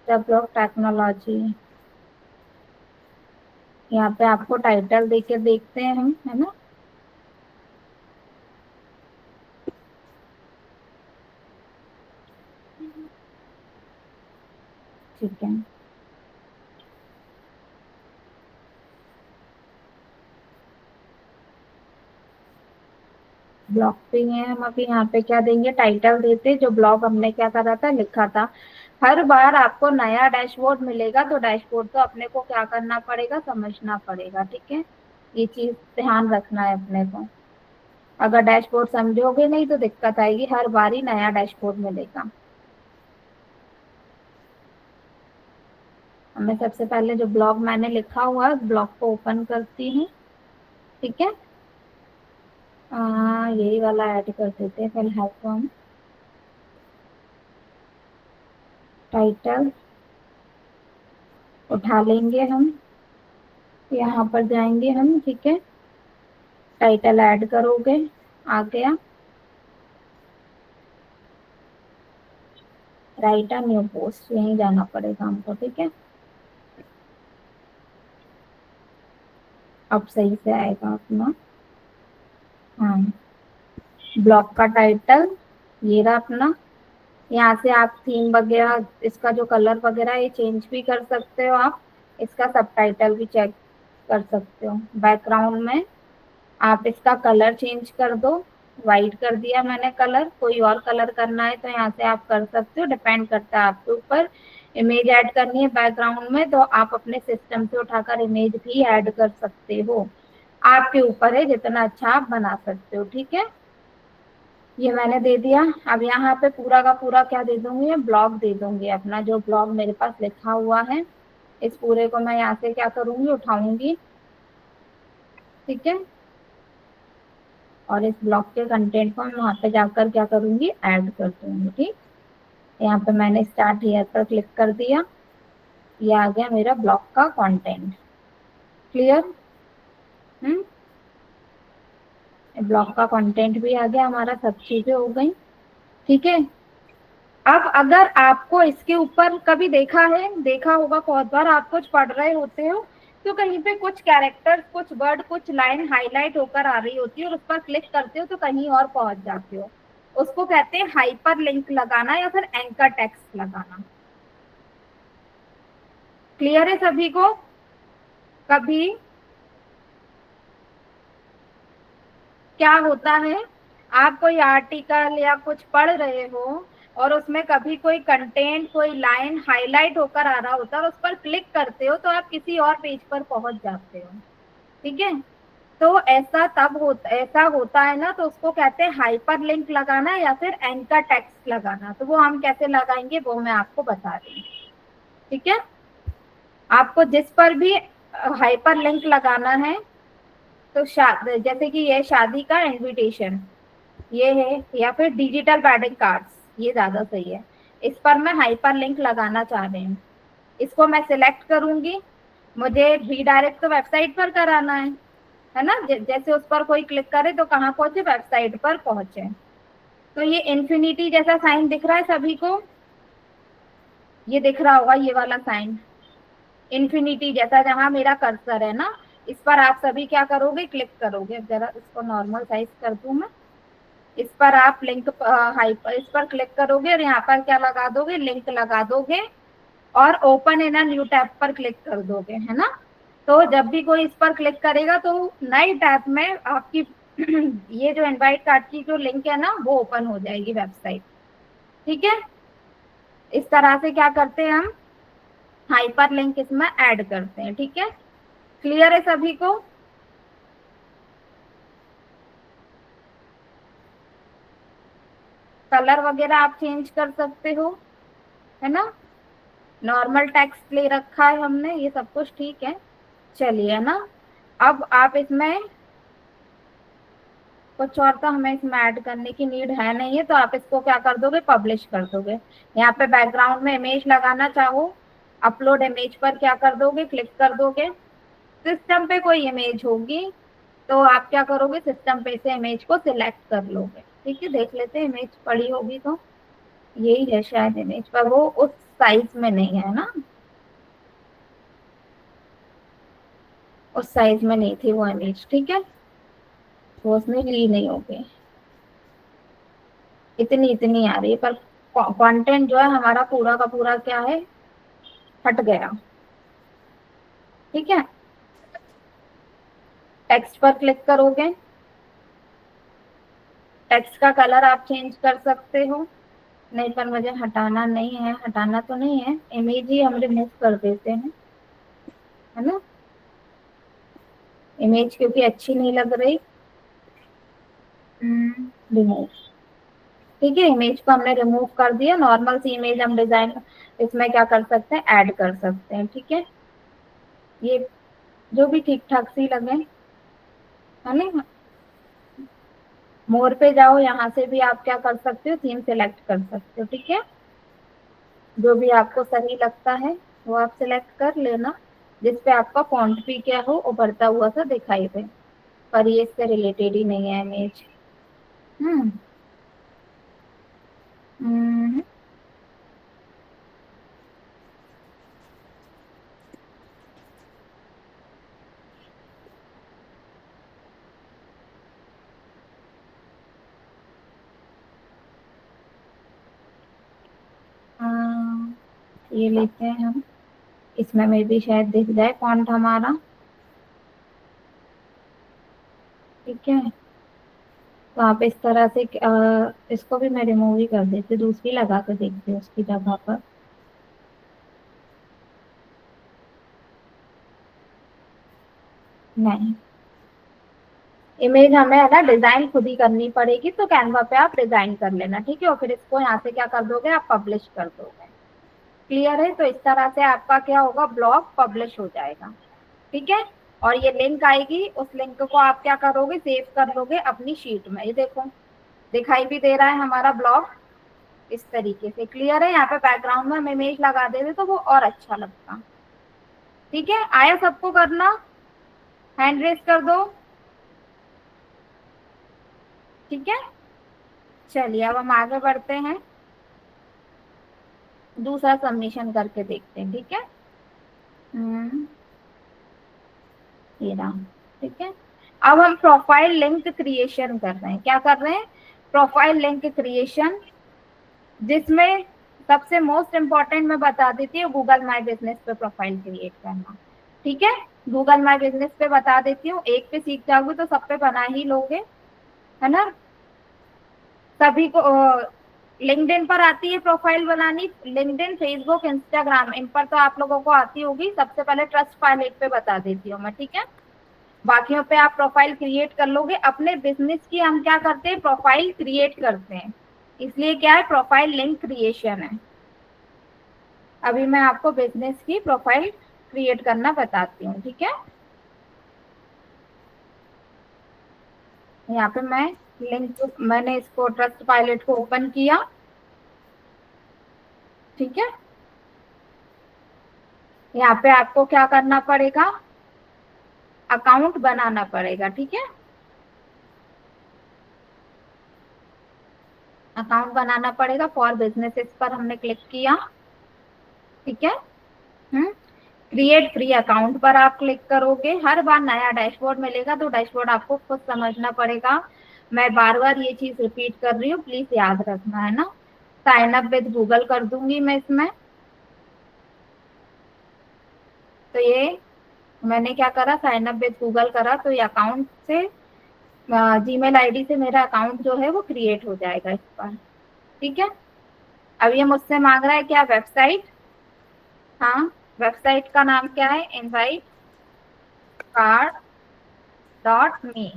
ब्लॉक टेक्नोलॉजी, यहाँ पे आपको टाइटल देके देखते हैं हम, है ना। ठीक है, ब्लॉग पे हैं हम अभी। यहाँ पे क्या देंगे, टाइटल देते जो ब्लॉग हमने क्या करा था, लिखा था। हर बार आपको नया डैशबोर्ड मिलेगा तो डैशबोर्ड तो अपने को क्या करना पड़ेगा, समझना पड़ेगा, ठीक है। ये चीज ध्यान रखना है अपने को। अगर डैशबोर्ड समझोगे नहीं तो दिक्कत आएगी, हर बार ही नया डैशबोर्ड मिलेगा। मैं सबसे पहले जो ब्लॉग मैंने लिखा हुआ है, ब्लॉग को ओपन करती हूँ, ठीक है। यही वाला ऐड कर देते हैं पहले। हेल्प हम टाइटल उठा लेंगे, हम यहाँ पर जाएंगे हम, ठीक है। टाइटल ऐड करोगे, आ गया। राइट अ न्यू पोस्ट, यहीं जाना पड़ेगा हमको, ठीक है। अब सही से आएगा अपना। हाँ, ब्लॉग का टाइटल ये रहा अपना। यहाँ से आप थीम वगैरह, इसका जो कलर वगैरह ये चेंज भी कर सकते हो आप। इसका सबटाइटल भी चेक कर सकते हो। बैकग्राउंड में आप इसका कलर चेंज कर दो, वाइट कर दिया मैंने कलर। कोई और कलर करना है तो यहाँ से आप कर सकते हो, डिपेंड करता है आपके ऊपर। इमेज ऐड करनी है बैकग्राउंड में तो आप अपने सिस्टम से उठाकर इमेज भी ऐड कर सकते हो, आपके ऊपर है जितना अच्छा आप बना सकते हो, ठीक है। ये मैंने दे दिया। अब यहाँ पे पूरा का पूरा क्या दे दूंगी, ब्लॉग दे दूंगी अपना, जो ब्लॉग मेरे पास लिखा हुआ है। इस पूरे को मैं यहाँ से क्या करूंगी, उठाऊंगी, ठीक है। और इस ब्लॉग के कंटेंट को मैं वहाँ पे जाकर क्या करूंगी, ऐड कर दूंगी, ठीक। यहाँ पे मैंने स्टार्ट हियर पर क्लिक कर दिया, ये आ गया मेरा ब्लॉग का कंटेंट। क्लियर, ब्लॉग का कंटेंट भी आ गया हमारा, सब चीजें हो गई, ठीक है। अब अगर आपको इसके ऊपर कभी देखा होगा बहुत बार, आप कुछ पढ़ रहे होते हो तो कहीं पे कुछ कैरेक्टर्स, कुछ वर्ड, कुछ लाइन हाईलाइट होकर आ रही होती है और उस पर क्लिक करते हो तो कहीं और पहुंच जाते हो। उसको कहते हैं हाइपर लिंक लगाना या फिर एंकर टेक्स्ट लगाना। क्लियर है सभी को? कभी क्या होता है, आप कोई आर्टिकल या कुछ पढ़ रहे हो और उसमें कभी कोई कंटेंट, कोई लाइन हाईलाइट होकर आ रहा होता है और उस पर क्लिक करते हो तो आप किसी और पेज पर पहुंच जाते हो, ठीक है। तो ऐसा होता है ना, तो उसको कहते हैं हाइपर लिंक लगाना या फिर एंकर टेक्स्ट लगाना। तो वो हम कैसे लगाएंगे वो मैं आपको बता रही हूँ, ठीक है। आपको जिस पर भी हाइपर लिंक लगाना है तो जैसे कि ये शादी का इनविटेशन ये है, या फिर डिजिटल वेडिंग कार्ड्स, ये ज्यादा सही है। इस पर मैं हाइपर लिंक लगाना चाह रही हूँ। इसको मैं सिलेक्ट करूंगी, मुझे रीडायरेक्ट तो वेबसाइट पर कराना है ना। जैसे उस पर कोई क्लिक करे तो कहाँ पहुंचे, वेबसाइट पर पहुंचे। तो ये इन्फिनिटी जैसा साइन दिख रहा है सभी को, ये दिख रहा होगा ये वाला साइन इन्फिनिटी जैसा, जहां मेरा कर्सर है ना, इस पर आप सभी क्या करोगे, क्लिक करोगे। जरा इसको नॉर्मल साइज कर दूं मैं। इस पर आप लिंक इस पर क्लिक करोगे और यहाँ पर क्या लगा दोगे, लिंक लगा दोगे और open in a new tab पर क्लिक कर दोगे, है ना। तो जब भी कोई इस पर क्लिक करेगा तो नई टैब में आपकी ये जो इनवाइट कार्ड की जो लिंक है ना वो ओपन हो जाएगी वेबसाइट। ठीक है, इस तरह से क्या करते हैं हम, हाइपर लिंक इसमें ऐड करते हैं। ठीक है, क्लियर है सभी को। कलर वगैरह आप चेंज कर सकते हो, है ना। नॉर्मल टेक्स्ट ले रखा है हमने, ये सब कुछ ठीक है। चलिए ना, अब आप इसमें कुछ और तो हमें इसमें ऐड करने की नीड है नहीं है, तो आप इसको क्या कर दोगे, पब्लिश कर दोगे। यहाँ पे बैकग्राउंड में इमेज लगाना चाहो, अपलोड इमेज पर क्या कर दोगे, क्लिक कर दोगे। सिस्टम पे कोई इमेज होगी तो आप क्या करोगे, सिस्टम पे से इमेज को सिलेक्ट कर लोगे। ठीक है, देख लेते हैं इमेज पड़ी होगी तो यही है शायद इमेज, पर वो उस साइज में नहीं है ना, उस साइज में नहीं थी वो इमेज। ठीक है, वो उसने ली नहीं होगी, इतनी आ रही है, पर कंटेंट जो है हमारा पूरा का पूरा क्या है, हट गया। ठीक है, टेक्स्ट पर क्लिक करोगे, टेक्स्ट का कलर आप चेंज कर सकते हो। नहीं, पर मुझे हटाना नहीं है, हटाना तो नहीं है, इमेज ही हम रिमूव कर देते हैं, है ना। इमेज क्योंकि अच्छी नहीं लग रही, रिमूव। ठीक है, इमेज को हमने रिमूव कर दिया। नॉर्मल सी इमेज हम डिजाइन इसमें क्या कर सकते हैं, ऐड कर सकते हैं। ठीक है, ये जो भी ठीक ठाक सी लगे, है ना। मोर पे जाओ, यहाँ से भी आप क्या कर सकते हो, थीम सेलेक्ट कर सकते हो। ठीक है, जो भी आपको सही लगता है वो आप सिलेक्ट कर लेना, जिसपे आपका फॉन्ट भी क्या हो, उभरता हुआ सा दिखाई दे, पर ये इससे रिलेटेड ही नहीं है इमेज। ये लेते हैं हम, इसमें में भी शायद दिख जाए फॉन्ट हमारा। ठीक है, तो आप इस तरह से इसको भी मैं रिमूव ही कर देती, दूसरी लगा कर देखती हूँ उसकी जगह पर। नहीं, इमेज हमें है ना डिजाइन खुद ही करनी पड़ेगी, तो कैनवा पे आप डिजाइन कर लेना। ठीक है, और फिर इसको यहाँ से क्या कर दोगे, आप पब्लिश कर दोगे। क्लियर है, तो इस तरह से आपका क्या होगा, ब्लॉग पब्लिश हो जाएगा। ठीक है, और ये लिंक आएगी, उस लिंक को आप क्या करोगे, सेव कर लोगे अपनी शीट में। ये देखो दिखाई भी दे रहा है हमारा ब्लॉग इस तरीके से। क्लियर है, यहाँ पे बैकग्राउंड में हम इमेज लगा देते तो वो और अच्छा लगता। ठीक है, आया सबको करना, हैंड रेस कर दो। ठीक है, चलिए अब हम आगे बढ़ते हैं, दूसरा सबमिशन करके देखते हैं। ठीक है, ये रहा। ठीक है, अब हम प्रोफाइल लिंक क्रिएशन कर रहे हैं। क्या कर रहे हैं, प्रोफाइल लिंक क्रिएशन, जिसमें सबसे मोस्ट इम्पोर्टेंट मैं बता देती हूँ, गूगल माई बिजनेस पे प्रोफाइल क्रिएट करना। ठीक है, गूगल माई बिजनेस पे बता देती हूँ, एक पे सीख जाओगे तो सब पे बना ही लोगे, है ना। सभी को लिंक्डइन पर आती है प्रोफाइल बनानी, लिंक्डइन, फेसबुक, इंस्टाग्राम, इन पर तो आप लोगों को आती होगी। सबसे पहले ट्रस्ट पायलट पे बता देती हूँ मैं। ठीक है, बाकियों पे आप प्रोफाइल क्रिएट कर लोगे। अपने बिजनेस की हम क्या करते हैं, प्रोफाइल क्रिएट करते हैं, इसलिए क्या है, प्रोफाइल लिंक क्रिएशन है। अभी मैं आपको बिजनेस की प्रोफाइल क्रिएट करना बताती हूँ, ठीक है। यहाँ पे मैं लिंक, मैंने इसको ट्रस्ट पायलट को ओपन किया, ठीक है। यहाँ पे आपको क्या करना पड़ेगा, अकाउंट बनाना पड़ेगा, ठीक है। अकाउंट बनाना पड़ेगा। फॉर बिजनेसेस पर हमने क्लिक किया, ठीक है। क्रिएट फ्री अकाउंट पर आप क्लिक करोगे, हर बार नया डैशबोर्ड मिलेगा, तो डैशबोर्ड आपको खुद समझना पड़ेगा। मैं बार बार ये चीज रिपीट कर रही हूँ, प्लीज याद रखना, है ना। साइन अप विद गूगल कर दूंगी मैं इसमें। तो ये मैंने क्या करा, साइन अप विद गूगल करा, तो ये अकाउंट से जीमेल आईडी से मेरा अकाउंट जो है वो क्रिएट हो जाएगा इस पर, ठीक है। अब ये मुझसे मांग रहा है क्या, वेबसाइट। हाँ, वेबसाइट का नाम क्या है, इनवाइट कार्ड डॉट मी,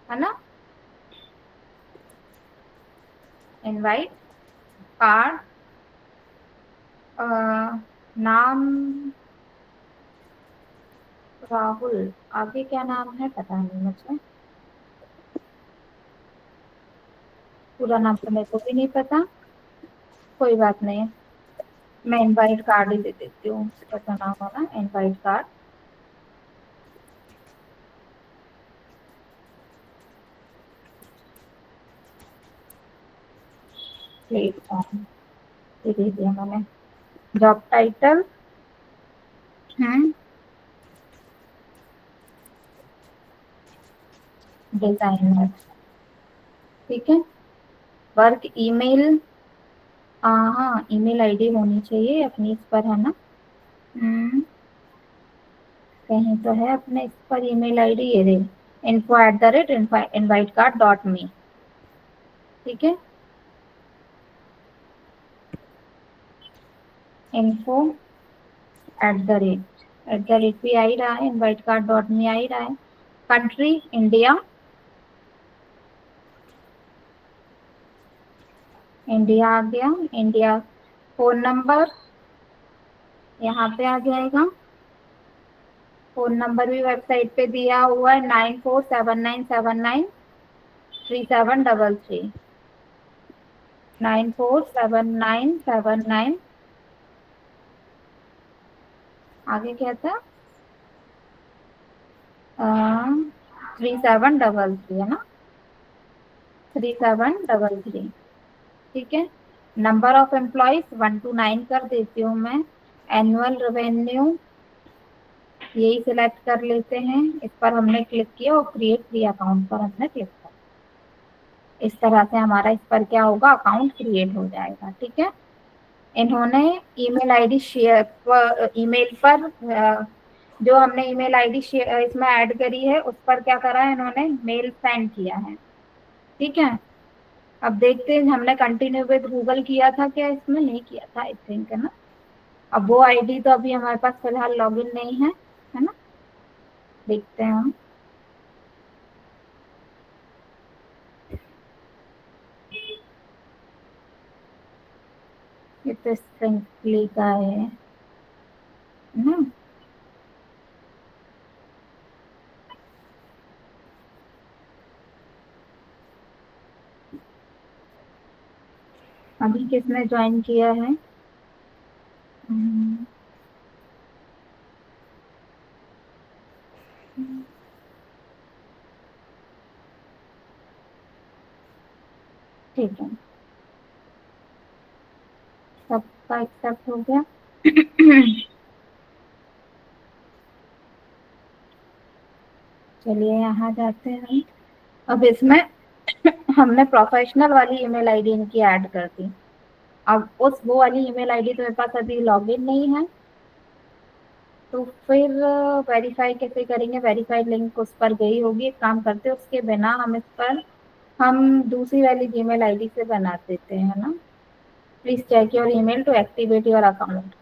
है ना। इनवाइट कार्ड, नाम राहुल, आगे क्या नाम है पता नहीं मुझे, पूरा नाम तो मेरे को भी नहीं पता, कोई बात नहीं, मैं इनवाइट कार्ड ही दे देती हूँ, कैसा नाम होगा, इनवाइट कार्ड। प्लेटफॉर्म ये दे दिया मैंने। जॉब टाइटल डिजाइनर, ठीक है। वर्क ईमेल, हाँ ईमेल आईडी होनी चाहिए अपनी इस पर, है ना। कहीं तो है अपने इस पर ईमेल आईडी, ये दे, info@invitecard.me, ठीक है। info@@ भी आ ही रहा है, invitecard.me आ ही रहा है। कंट्री इंडिया, इंडिया आ गया, इंडिया। फोन नंबर यहाँ पे आ जाएगा, फोन नंबर भी वेबसाइट पे दिया हुआ है, 9479793733, 947979, आगे क्या था, 3733, है ना, 3733, ठीक है। नंबर ऑफ एम्प्लॉयज 1 to 9 कर देती हूँ मैं। एनुअल रेवेन्यू यही सिलेक्ट कर लेते हैं, इस पर हमने क्लिक किया और क्रिएट फ्री अकाउंट पर हमने क्लिक किया। इस तरह से हमारा इस पर क्या होगा, अकाउंट क्रिएट हो जाएगा, ठीक है। इन्होंने ईमेल आईडी शेयर, ईमेल पर जो हमने ईमेल आईडी इसमें ऐड करी है उस पर क्या करा है, इन्होंने मेल सेंड किया है, ठीक है। अब देखते हैं, हमने कंटिन्यू विद गूगल किया था क्या, इसमें नहीं किया था आई थिंक, है ना। अब वो आईडी तो अभी हमारे पास फिलहाल लॉगिन नहीं है, है ना। देखते हैं हम, ये तो सिंपली का है ना। अभी किसने ज्वाइन किया है, ठीक है, सबका एक्सेप्ट हो गया। चलिए यहाँ जाते हैं हम। अब इसमें हमने प्रोफेशनल वाली ईमेल आईडी इनकी ऐड कर दी। अब उस वो वाली ईमेल आईडी तो मेरे पास अभी लॉगिन नहीं है, तो फिर वेरीफाई कैसे करेंगे, वेरीफाइड लिंक उस पर गई होगी, एक काम करते हैं उसके बिना हम इस पर हम दूसरी वाली जीमेल आईडी से बना देते हैं ना। Please check your email to activate your account.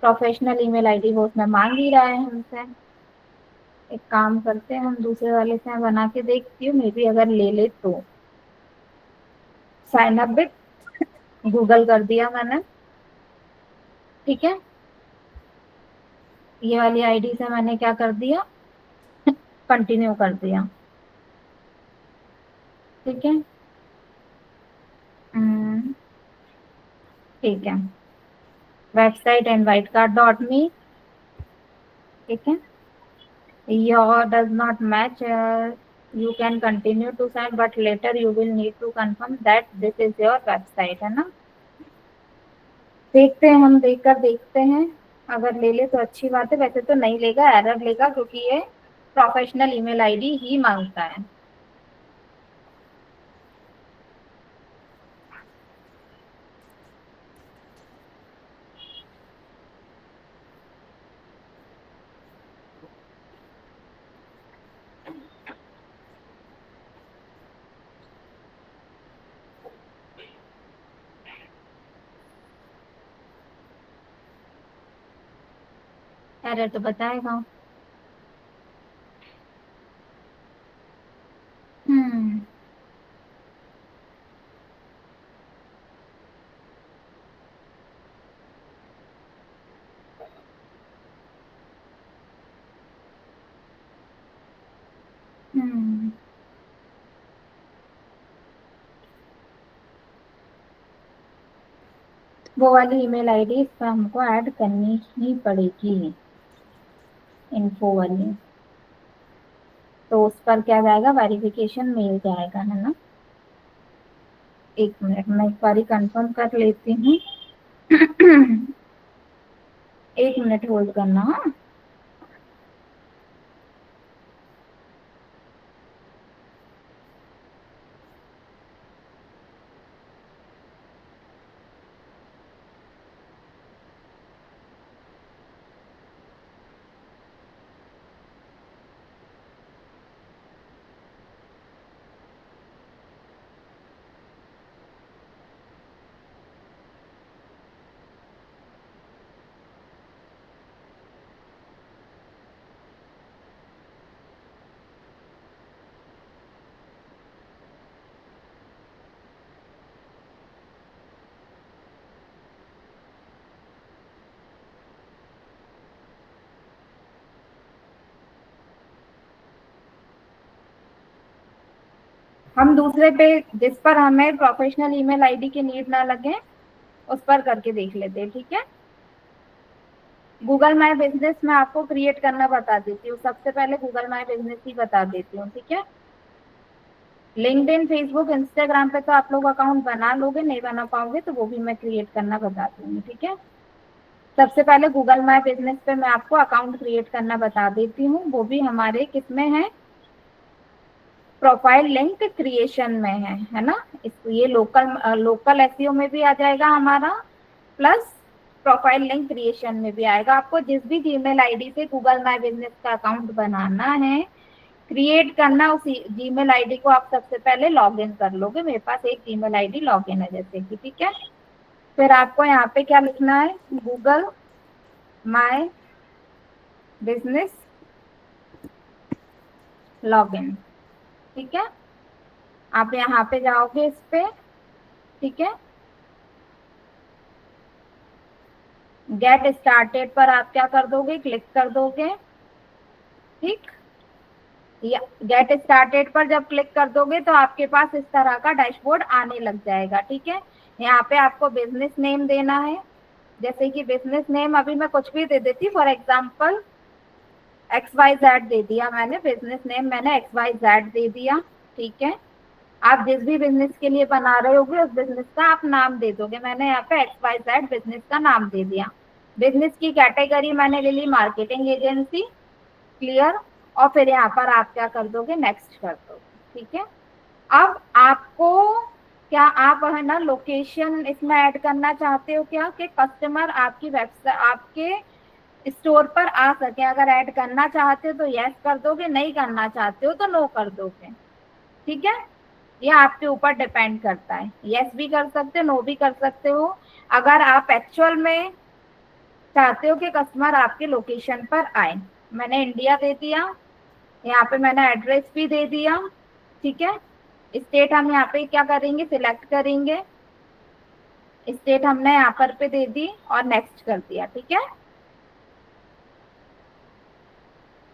Professional email ID वो उसमें मांग ही रहा है हमसे। एक काम करते हैं, हम दूसरे वाले से बना के देखती हूँ, मे बी अगर ले ले तो। साइन अप विद गूगल कर दिया मैंने, ठीक है। ये वाली आईडी से मैंने क्या कर दिया, कंटिन्यू कर दिया। ठीक है, ठीक है। वेबसाइट invitecard.me, ठीक है। Your does not match, you can continue to sign but later you will need to confirm that this is your website, है ना। देखते हैं, हम देखते हैं, अगर ले ले तो अच्छी बात है, वैसे तो नहीं लेगा, एरर लेगा, क्योंकि ये प्रोफेशनल ईमेल आईडी ही मांगता है। एरर तो बताएगा। हम्म, वो वाली ईमेल आईडी इस पर हमको ऐड करनी ही पड़ेगी, इन्फो वाली। तो उस पर क्या जाएगा, वेरिफिकेशन मेल जाएगा, है ना। एक मिनट, मैं एक बारी कंफर्म कर लेती हूँ। 1 मिनट होल्ड करना। हाँ, हम दूसरे पे, जिस पर हमें प्रोफेशनल ईमेल आईडी की नीड ना लगे, उस पर करके देख लेते हैं, ठीक है। गूगल माई बिजनेस में आपको क्रिएट करना बता देती हूँ। सबसे पहले गूगल माई बिजनेस ही बता देती हूँ, ठीक है। लिंक्डइन, फेसबुक, इंस्टाग्राम पे तो आप लोग अकाउंट बना लोगे, नहीं बना पाओगे तो वो भी मैं क्रिएट करना बता दूंगी, ठीक है। सबसे पहले गूगल माई बिजनेस पे मैं आपको अकाउंट क्रिएट करना बता देती हूँ, वो भी हमारे किसमें है, प्रोफाइल लिंक क्रिएशन में है ना। ये लोकल एसईओ में भी आ जाएगा हमारा, प्लस प्रोफाइल लिंक क्रिएशन में भी आएगा। आपको जिस भी जीमेल आईडी से गूगल माई बिजनेस का अकाउंट बनाना है, क्रिएट करना, उस जीमेल आईडी को आप सबसे पहले लॉगिन कर लोगे। मेरे पास एक जीमेल आईडी लॉगिन है जैसे कि, ठीक है। फिर आपको यहाँ पे क्या लिखना है, गूगल माई बिजनेस लॉगिन, ठीक है। आप यहाँ पे जाओगे इस पे, ठीक है। गेट स्टार्टेड पर आप क्या कर दोगे, क्लिक कर दोगे, ठीक। गेट स्टार्टेड पर जब क्लिक कर दोगे तो आपके पास इस तरह का डैशबोर्ड आने लग जाएगा, ठीक है। यहाँ पे आपको बिजनेस नेम देना है, जैसे कि बिजनेस नेम अभी मैं कुछ भी दे देती, फॉर एग्जाम्पल XYZ दे दिया मैंने, बिजनेस नेम मैंने XYZ दे दिया, ठीक है। आप जिस भी बिजनेस के लिए बना रहे होगे उस बिजनेस का आप नाम दे दोगे। मैंने यहाँ पे XYZ बिजनेस का नाम दे दिया। बिजनेस की कैटेगरी मैंने ले ली मार्केटिंग एजेंसी, क्लियर। और फिर यहाँ पर आप क्या कर दोगे, नेक्स्ट कर दोगे, ठीक है। अब आपको क्या, आप है ना लोकेशन इसमें ऐड करना चाहते हो क्या, कि कस्टमर आपकी वेबसाइट, आपके स्टोर पर आ सके। अगर ऐड करना चाहते हो तो यस कर दोगे, नहीं करना चाहते हो तो नो कर दोगे, ठीक है। ये आपके ऊपर डिपेंड करता है, यस भी कर सकते हो, नो भी कर सकते हो। अगर आप एक्चुअल में चाहते हो कि कस्टमर आपके लोकेशन पर आए, मैंने इंडिया दे दिया, यहाँ पे मैंने एड्रेस भी दे दिया, ठीक है। स्टेट हम यहाँ पे क्या करेंगे, सिलेक्ट करेंगे, स्टेट हमने यहाँ पर पे दे दी और नेक्स्ट कर दिया, ठीक है।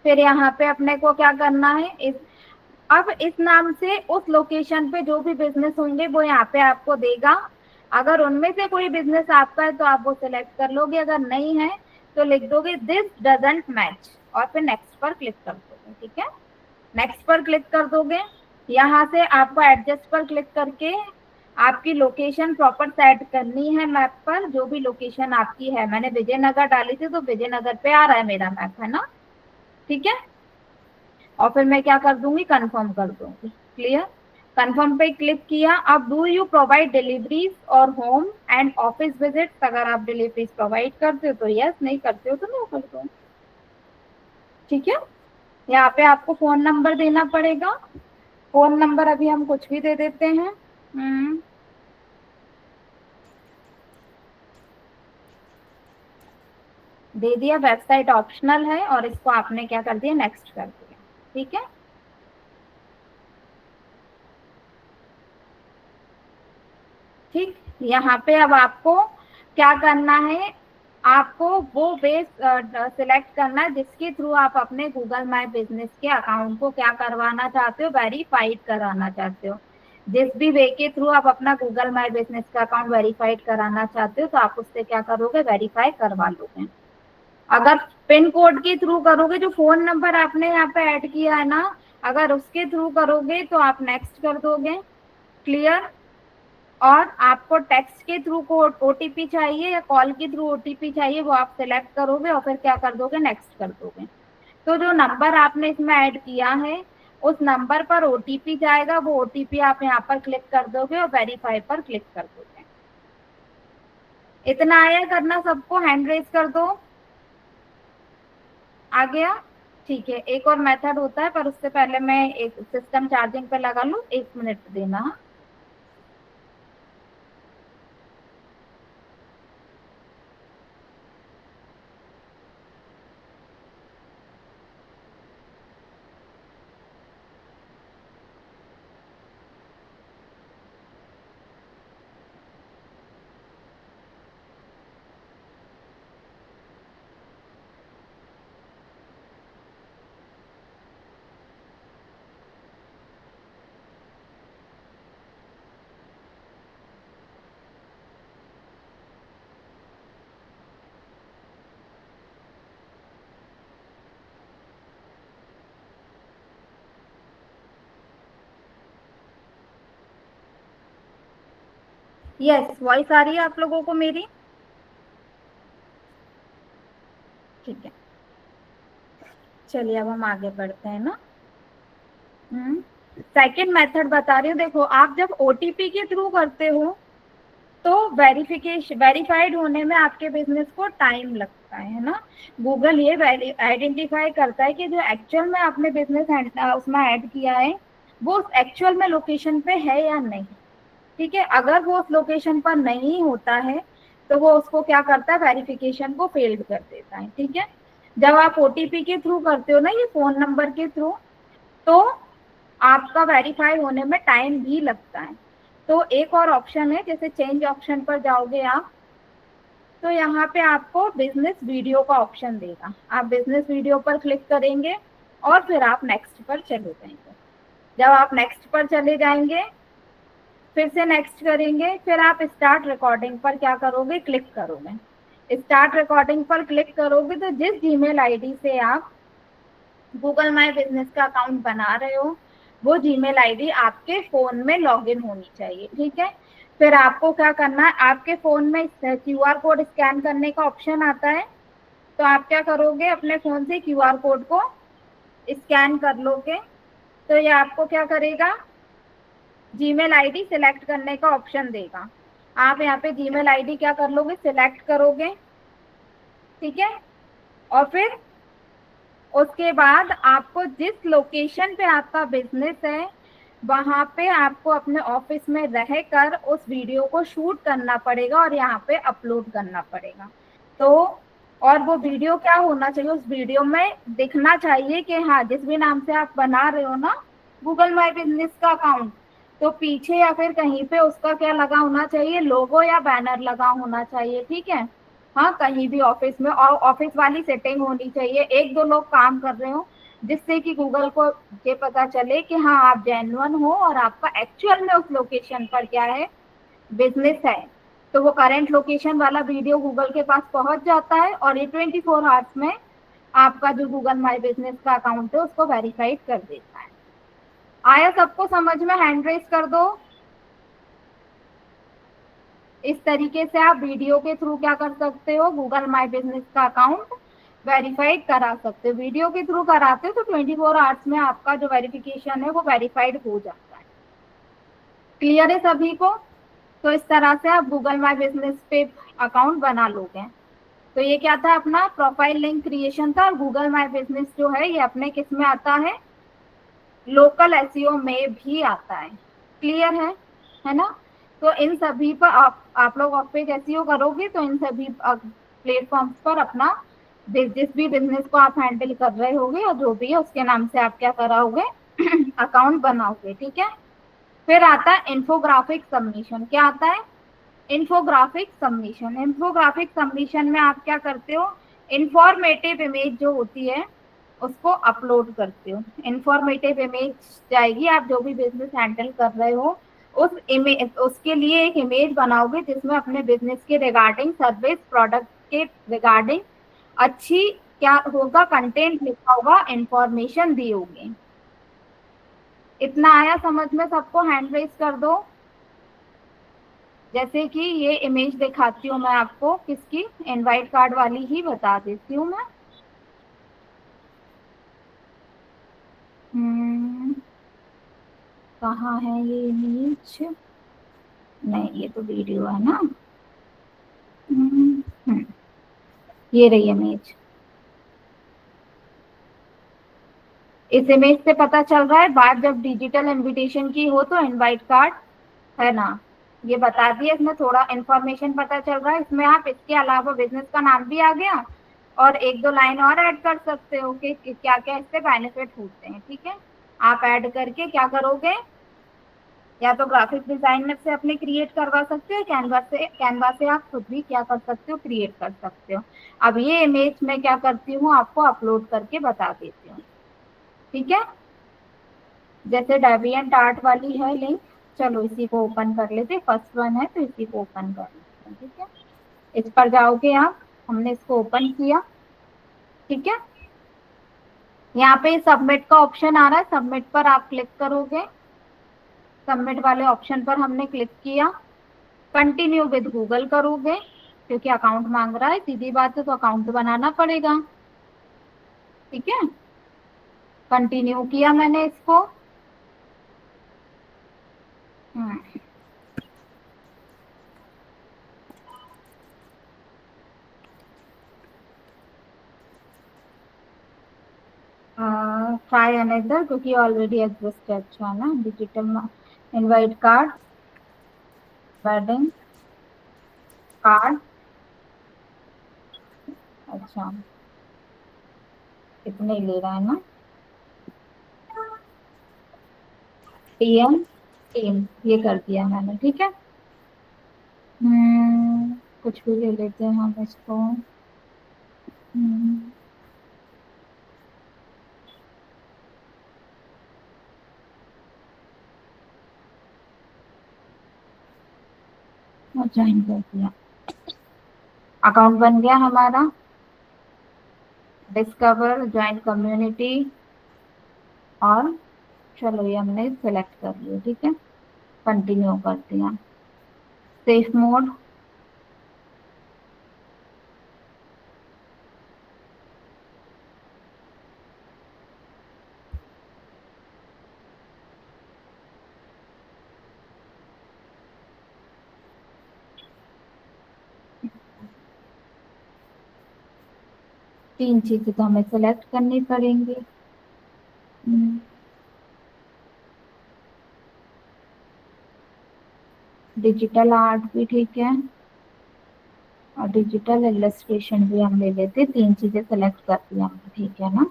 फिर यहाँ पे अपने को क्या करना है, अब इस नाम से उस लोकेशन पे जो भी बिजनेस होंगे वो यहाँ पे आपको देगा। अगर उनमें से कोई बिजनेस आपका है तो आप वो सिलेक्ट कर लोगे, अगर नहीं है तो लिख दोगे दिस डजंट मैच और फिर नेक्स्ट पर क्लिक कर दोगे। ठीक है, नेक्स्ट पर क्लिक कर दोगे। यहाँ से आपको एडजस्ट पर क्लिक करके आपकी लोकेशन प्रॉपर सेट करनी है मैप पर, जो भी लोकेशन आपकी है। मैंने विजयनगर डाली थी तो विजयनगर पे आ रहा है मेरा मैप, है ना। ठीक है, और फिर मैं क्या कर दूंगी, कंफर्म कर दूंगी। क्लियर, कंफर्म पे क्लिक किया। अब डू यू प्रोवाइड डिलीवरीज और होम एंड ऑफिस विजिट्स, अगर आप डिलीवरीज प्रोवाइड करते हो तो यस, नहीं करते हो तो नो कर दो। ठीक है, यहाँ पे आपको फोन नंबर देना पड़ेगा। फोन नंबर अभी हम कुछ भी दे देते हैं। दे दिया। वेबसाइट ऑप्शनल है और इसको आपने क्या कर दिया, नेक्स्ट कर दिया। ठीक है, ठीक। यहाँ पे अब आपको क्या करना है, आपको वो बेस सिलेक्ट करना है जिसके थ्रू आप अपने गूगल माई बिजनेस के अकाउंट को क्या करवाना चाहते हो, वेरीफाइड कराना चाहते हो। जिस भी वे के थ्रू आप अपना गूगल माई बिजनेस का अकाउंट वेरीफाइड कराना चाहते हो तो आप उससे क्या करोगे, वेरीफाई करवा लोगे। अगर पिन कोड के थ्रू करोगे, जो फोन नंबर आपने यहाँ पे ऐड किया है ना, अगर उसके थ्रू करोगे तो आप नेक्स्ट कर दोगे। क्लियर, और आपको टेक्स्ट के थ्रू कोड ओटीपी चाहिए या कॉल के थ्रू ओटीपी चाहिए, वो आप सिलेक्ट करोगे और फिर क्या कर दोगे, नेक्स्ट कर दोगे। तो जो नंबर आपने इसमें ऐड किया है उस नंबर पर ओटीपी जाएगा, वो ओटीपी आप यहाँ पर क्लिक कर दोगे और वेरीफाई पर क्लिक कर दोगे। इतना आया करना सबको, हैंड रेज कर दो। आ गया, ठीक है। एक और मेथड होता है पर उससे पहले मैं एक सिस्टम चार्जिंग पे लगा लूं, 1 मिनट देना। यस, वॉइस आ रही है आप लोगों को मेरी? ठीक है, चलिए अब हम आगे बढ़ते हैं ना। सेकंड मेथड बता रही हूँ। देखो, आप जब ओटीपी के थ्रू करते हो तो वेरीफाइड होने में आपके बिजनेस को टाइम लगता है ना। गूगल ये आइडेंटिफाई करता है कि जो एक्चुअल में आपने बिजनेस उसमें ऐड किया है वो एक्चुअल में लोकेशन पे है या नहीं। ठीक है, अगर वो उस लोकेशन पर नहीं होता है तो वो उसको क्या करता है, वेरिफिकेशन को फेल्ड कर देता है। ठीक है, जब आप ओटीपी के थ्रू करते हो ना, ये फोन नंबर के थ्रू, तो आपका वेरीफाई होने में टाइम भी लगता है। तो एक और ऑप्शन है, जैसे चेंज ऑप्शन पर जाओगे आप तो यहाँ पे आपको बिजनेस वीडियो का ऑप्शन देगा। आप बिजनेस वीडियो पर क्लिक करेंगे और फिर आप नेक्स्ट पर चले जाएंगे। जब आप नेक्स्ट पर चले जाएंगे, फिर से नेक्स्ट करेंगे, फिर आप स्टार्ट रिकॉर्डिंग पर क्या करोगे, क्लिक करोगे। स्टार्ट रिकॉर्डिंग पर क्लिक करोगे तो जिस जीमेल आईडी से आप गूगल माई बिजनेस का अकाउंट बना रहे हो वो जीमेल आईडी आपके फोन में लॉगिन होनी चाहिए। ठीक है, फिर आपको क्या करना है, आपके फोन में क्यूआर कोड स्कैन करने का ऑप्शन आता है, तो आप क्या करोगे, अपने फोन से क्यूआर कोड को स्कैन कर लोगे तो ये आपको क्या करेगा, जीमेल आईडी सिलेक्ट करने का ऑप्शन देगा। आप यहाँ पे जीमेल आईडी क्या कर लोगे, सिलेक्ट करोगे। ठीक है, और फिर उसके बाद आपको जिस लोकेशन पे आपका बिजनेस है वहां पे आपको अपने ऑफिस में रहकर उस वीडियो को शूट करना पड़ेगा और यहाँ पे अपलोड करना पड़ेगा। तो और वो वीडियो क्या होना चाहिए, उस वीडियो में दिखना चाहिए कि हाँ, जिस भी नाम से आप बना रहे हो ना गूगल माई बिजनेस का अकाउंट, तो पीछे या फिर कहीं पे उसका क्या लगा होना चाहिए, लोगो या बैनर लगा होना चाहिए। ठीक है, हाँ, कहीं भी ऑफिस में, और ऑफिस वाली सेटिंग होनी चाहिए। 1-2 लोग काम कर रहे हो जिससे कि गूगल को ये पता चले कि हाँ आप जेन्युइन हो और आपका एक्चुअल में उस लोकेशन पर क्या है, बिजनेस है। तो वो करंट लोकेशन वाला वीडियो गूगल के पास पहुंच जाता है और ये 24 आवर्स में आपका जो गूगल माई बिजनेस का अकाउंट है उसको वेरीफाइड कर देता है। आया सबको समझ में? हैंड रेस कर दो। इस तरीके से आप वीडियो के थ्रू क्या कर सकते हो, गूगल माई बिजनेस का अकाउंट वेरीफाइड करा सकते हो। वीडियो के थ्रू कराते हो तो 24 आवर्स में आपका जो वेरिफिकेशन है वो वेरीफाइड हो जाता है। क्लियर है सभी को? तो इस तरह से आप गूगल माई बिजनेस पे अकाउंट बना लोगे। तो ये क्या था, अपना प्रोफाइल लिंक क्रिएशन था। और गूगल माई बिजनेस जो है ये अपने किस में आता है, लोकल एसईओ में भी आता है। क्लियर है ना? तो इन सभी पर आप लोग ऑफ पेज एसईओ करोगे तो इन सभी प्लेटफॉर्म्स पर अपना जिस भी बिजनेस को आप हैंडल कर रहे होगे और जो भी है उसके नाम से आप क्या कराओगे, अकाउंट बनाओगे। ठीक है। फिर आता है इन्फोग्राफिक सबमिशन। क्या आता है? Infographic submission. इन्फोग्राफिक सबमिशन में आप क्या करते हो, इंफॉर्मेटिव इमेज जो होती है उसको अपलोड करते हो। इंफॉर्मेटिव इमेज जाएगी, आप जो भी बिजनेस हैंडल कर रहे हो उस इमेज, उसके लिए एक इमेज बनाओगे जिसमें अपने बिजनेस के रिगार्डिंग, सर्विस प्रोडक्ट के रिगार्डिंग अच्छी क्या होगा, कंटेंट लिखा होगा, इंफॉर्मेशन दी होगी। इतना आया समझ में सबको? हैंड रेस कर दो। जैसे कि ये इमेज दिखाती हूँ मैं आपको, किसकी, इनवाइट कार्ड वाली ही बता देती हूँ मैं। कहाँ है ये इमेज? नहीं, ये तो वीडियो है ना। ये रही इमेज। इस इमेज से पता चल रहा है बात जब डिजिटल इनविटेशन की हो तो इनवाइट कार्ड है ना, ये बता दिया। इसमें थोड़ा इंफॉर्मेशन पता चल रहा है। इसमें आप इसके अलावा बिजनेस का नाम भी आ गया और एक दो लाइन और ऐड कर सकते हो कि क्या क्या इससे बेनिफिट होते हैं। ठीक है। आप ऐड करके क्या करोगे, या तो ग्राफिक डिजाइनर से अपने क्रिएट करवा सकते हो, कैनवा से आप खुद भी क्या कर सकते हो, क्रिएट कर सकते हो। अब ये इमेज मैं क्या करती हूँ, आपको अपलोड करके बता देती हूँ। ठीक है। जैसे डेविएंट आर्ट वाली है लिंक, चलो इसी को ओपन कर लेते। फर्स्ट वन है तो इसी को ओपन कर लेते हैं। ठीक है। इस पर जाओगे आप, हमने इसको ओपन किया। ठीक है। यहाँ पे सबमिट का ऑप्शन आ रहा है, सबमिट पर आप क्लिक करोगे। सबमिट वाले ऑप्शन पर हमने क्लिक किया। कंटिन्यू विद गूगल करोगे क्योंकि अकाउंट मांग रहा है, सीधी बात है, तो अकाउंट बनाना पड़ेगा। ठीक है। कंटिन्यू किया मैंने इसको। ट्राई अनदर क्योंकि ऑलरेडी एग्जिस्ट है। अच्छा ना, digital invite card, wedding card. अच्छा, इतने ले रहा है ना। टीएम टीम ये कर दिया मैंने। ठीक है। कुछ भी ले लेते हैं हम इसको। ज्वाइन कर दिया, अकाउंट बन गया हमारा। डिस्कवर, ज्वाइन कम्युनिटी, और चलो ये हमने सेलेक्ट कर लिया। ठीक है। कंटिन्यू कर दिया। सेफ मोड, तीन चीजें तो हमें सेलेक्ट करनी पड़ेंगी। डिजिटल आर्ट भी ठीक है और डिजिटल इलस्ट्रेशन भी हम ले लेते। तीन चीजें सेलेक्ट कर दी हमने। ठीक है ना।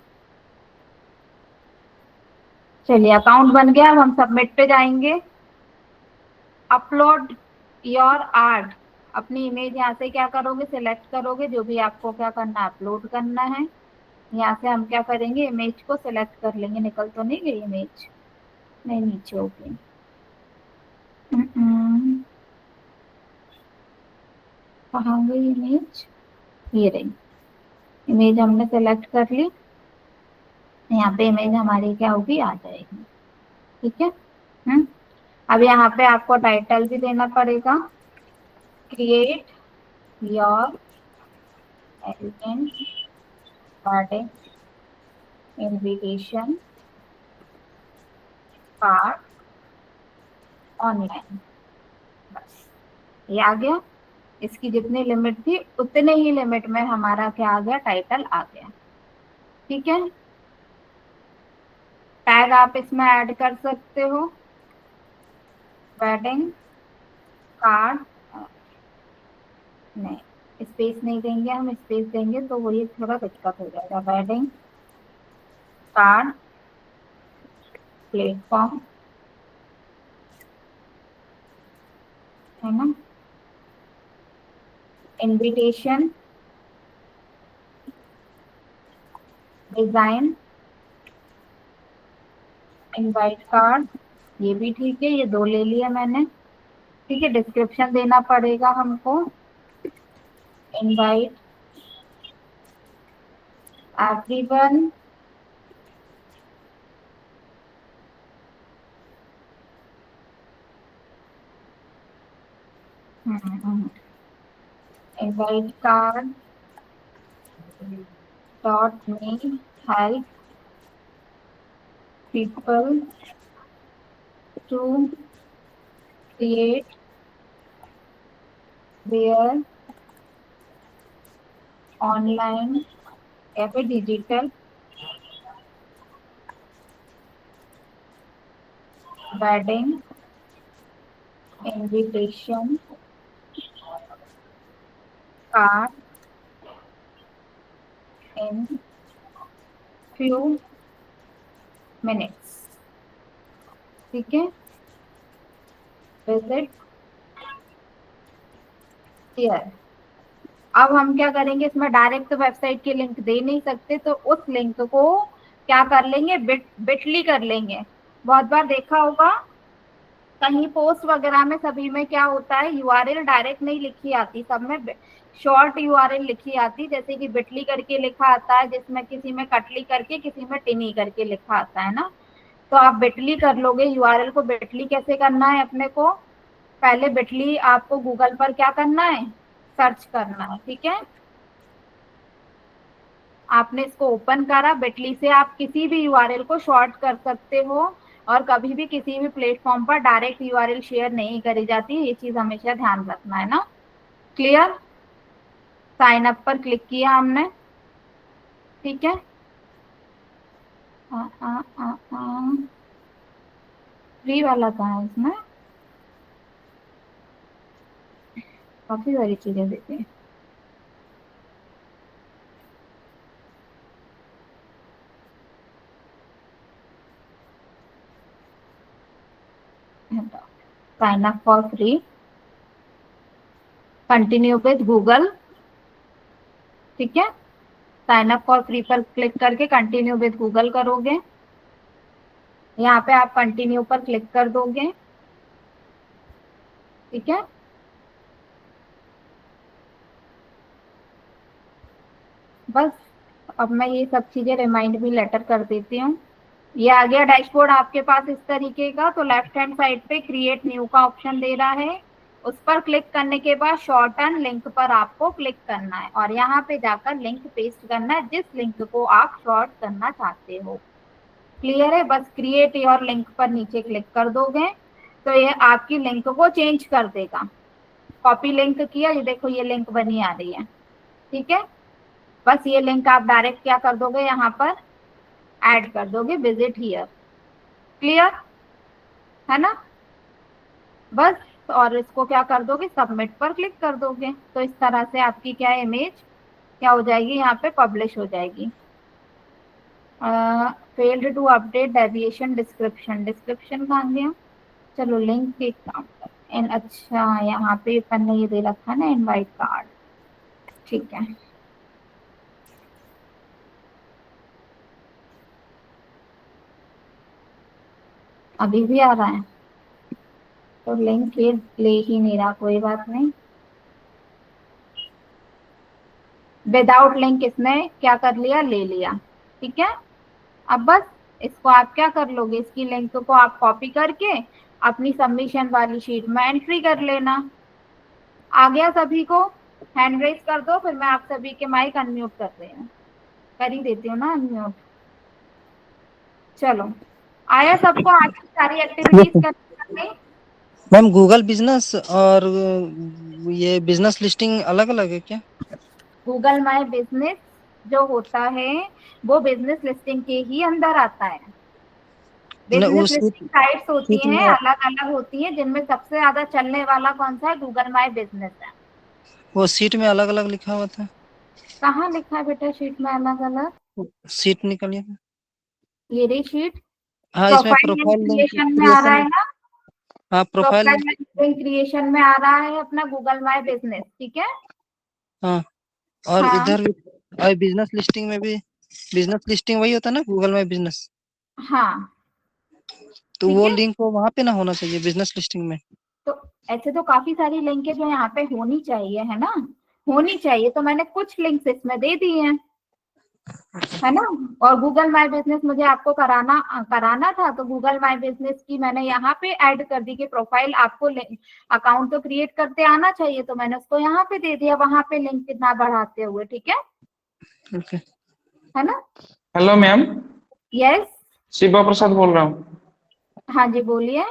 चलिए अकाउंट बन गया। अब हम सबमिट पे जाएंगे। अपलोड योर आर्ट, अपनी इमेज यहाँ से क्या करोगे, सिलेक्ट करोगे, जो भी आपको क्या करना है अपलोड करना है। यहाँ से हम क्या करेंगे, इमेज को सिलेक्ट कर लेंगे। निकल तो नहीं गई इमेज? नहीं, नीचे हो गई। कहाँ गई इमेज? ये रही इमेज, हमने सेलेक्ट कर ली। यहाँ पे इमेज हमारी क्या होगी, आ जाएगी। ठीक है। अब यहाँ पे आपको टाइटल भी देना पड़ेगा। Create your elegant wedding invitation card online. बस ये आ गया। इसकी जितनी लिमिट थी उतने ही लिमिट में हमारा क्या आ गया, टाइटल आ गया। ठीक है। टैग आप इसमें ऐड कर सकते हो। वेडिंग कार्ड, नहीं स्पेस नहीं देंगे, हम स्पेस देंगे तो वही थोड़ा दिक्कत हो जाएगा। वेडिंग कार्ड प्लेटफॉर्म, है ना। इनविटेशन डिजाइन इनवाइट कार्ड, ये भी ठीक है, ये 2 ले लिया मैंने। ठीक है। डिस्क्रिप्शन देना पड़ेगा हमको। Invite everyone invite card dot me help people to create their online या फिर digital wedding invitation card in few minutes। ठीक है। Visit here. अब हम क्या करेंगे, इसमें डायरेक्ट वेबसाइट की लिंक दे नहीं सकते, तो उस लिंक को क्या कर लेंगे, बिटली कर लेंगे। बहुत बार देखा होगा कहीं पोस्ट वगैरह में, सभी में क्या होता है, यूआरएल डायरेक्ट नहीं लिखी आती, सब में शॉर्ट यूआरएल लिखी आती, जैसे कि बिटली करके लिखा आता है, जिसमें किसी में कटली करके, किसी में टिनी करके लिखा आता है ना। तो आप बिटली कर लोगे। यूआरएल को बिटली कैसे करना है, अपने को पहले बिटली आपको गूगल पर क्या करना है, सर्च करना है। ठीक है। आपने इसको ओपन करा, बिटली से आप किसी भी यूआरएल को शॉर्ट कर सकते हो, और कभी भी किसी भी प्लेटफॉर्म पर डायरेक्ट यूआरएल शेयर नहीं करी जाती, ये चीज हमेशा ध्यान रखना है ना। क्लियर। साइन अप पर क्लिक किया हमने। ठीक है। फ्री वाला कहाँ है इसमें, काफी सारी चीजें देते हैं। Sign up for free, continue with Google. ठीक है। साइन अप फॉर फ्री पर क्लिक करके कंटिन्यू विद गूगल करोगे। यहाँ पे आप कंटिन्यू पर क्लिक कर दोगे। ठीक है। बस अब मैं ये सब चीजें रिमाइंड भी लेटर कर देती हूँ। ये आ गया डैशबोर्ड आपके पास इस तरीके का। तो लेफ्ट हैंड साइड पे क्रिएट न्यू का ऑप्शन दे रहा है, उस पर क्लिक करने के बाद शॉर्टन लिंक पर आपको क्लिक करना है, और यहाँ पे जाकर लिंक पेस्ट करना है जिस लिंक को आप शॉर्ट करना चाहते हो। क्लियर है। बस क्रिएट योर लिंक पर नीचे क्लिक कर दोगे तो ये आपकी लिंक को चेंज कर देगा। कॉपी लिंक किया, ये देखो ये लिंक बनी आ रही है। ठीक है। बस ये लिंक आप डायरेक्ट क्या कर दोगे, यहाँ पर ऐड कर दोगे, विजिट हियर। क्लियर है ना। बस, और इसको क्या कर दोगे, सबमिट पर क्लिक कर दोगे। तो इस तरह से आपकी क्या इमेज क्या हो जाएगी, यहाँ पे पब्लिश हो जाएगी। Failed to update deviation description, description कहाँ गया, चलो लिंक के काम कर। अच्छा यहाँ पे अपन ने ये दे रखा ना, इनवाइट कार्ड। ठीक है। अभी भी आ रहा है तो लिंक ये ले ही नहीं रहा, कोई बात नहीं। विदाउट लिंक इसने क्या कर लिया, ले लिया, ठीक है। अब बस इसको आप क्या कर लोगे, इसकी लिंक को आप कॉपी करके अपनी सबमिशन वाली शीट में एंट्री कर लेना। आ गया सभी को? हैंड रेज कर दो, फिर मैं आप सभी के माइक अनम्यूट कर ही देती हूँ ना अनम्यूट। चलो, आया सबको आज की सारी एक्टिविटीज करने? मैम गूगल बिजनेस और ये बिजनेस लिस्टिंग अलग अलग है क्या? गूगल माय बिजनेस जो होता है वो बिजनेस लिस्टिंग के ही अंदर आता है। बिजनेस लिस्टिंग साइट्स होती शीट हैं, में अलग अलग होती हैं, जिनमें सबसे ज्यादा चलने वाला कौन सा है, गूगल माय बिजनेस है। वो सीट में अलग अलग लिखा हुआ था। कहाँ लिखा है बेटा शीट में अलग अलग? सीट निकलिए। ये रही शीट। हाँ इसमें प्रोफाइल लिंक क्रिएशन में आ रहा है ना, हाँ प्रोफाइल प्रोफाइल क्रिएशन में आ रहा है अपना गूगल माय बिजनेस, ठीक है। हाँ और हाँ इधर बिजनेस लिस्टिंग में भी बिजनेस लिस्टिंग वही होता है ना, गूगल माय बिजनेस। हाँ तो ठीक वो है। लिंक वो वहाँ पे ना होना चाहिए बिजनेस लिस्टिंग में। तो ऐसे तो काफी सारी लिंक है जो यहाँ पे होनी चाहिए, है ना, होनी चाहिए, तो मैंने कुछ लिंक्स इसमें दे दी हैं, है ना। और गूगल माय बिजनेस मुझे आपको कराना था, तो गूगल माय बिजनेस की मैंने यहाँ पे ऐड कर दी कि प्रोफाइल आपको अकाउंट तो क्रिएट करते आना चाहिए, तो मैंने उसको यहाँ पे दे दिया, वहां पे लिंक ना बढ़ाते हुए, ठीक है, ओके। है ना। हेलो मैम, यस, शिवा प्रसाद बोल रहा हूँ। हाँ जी बोलिए।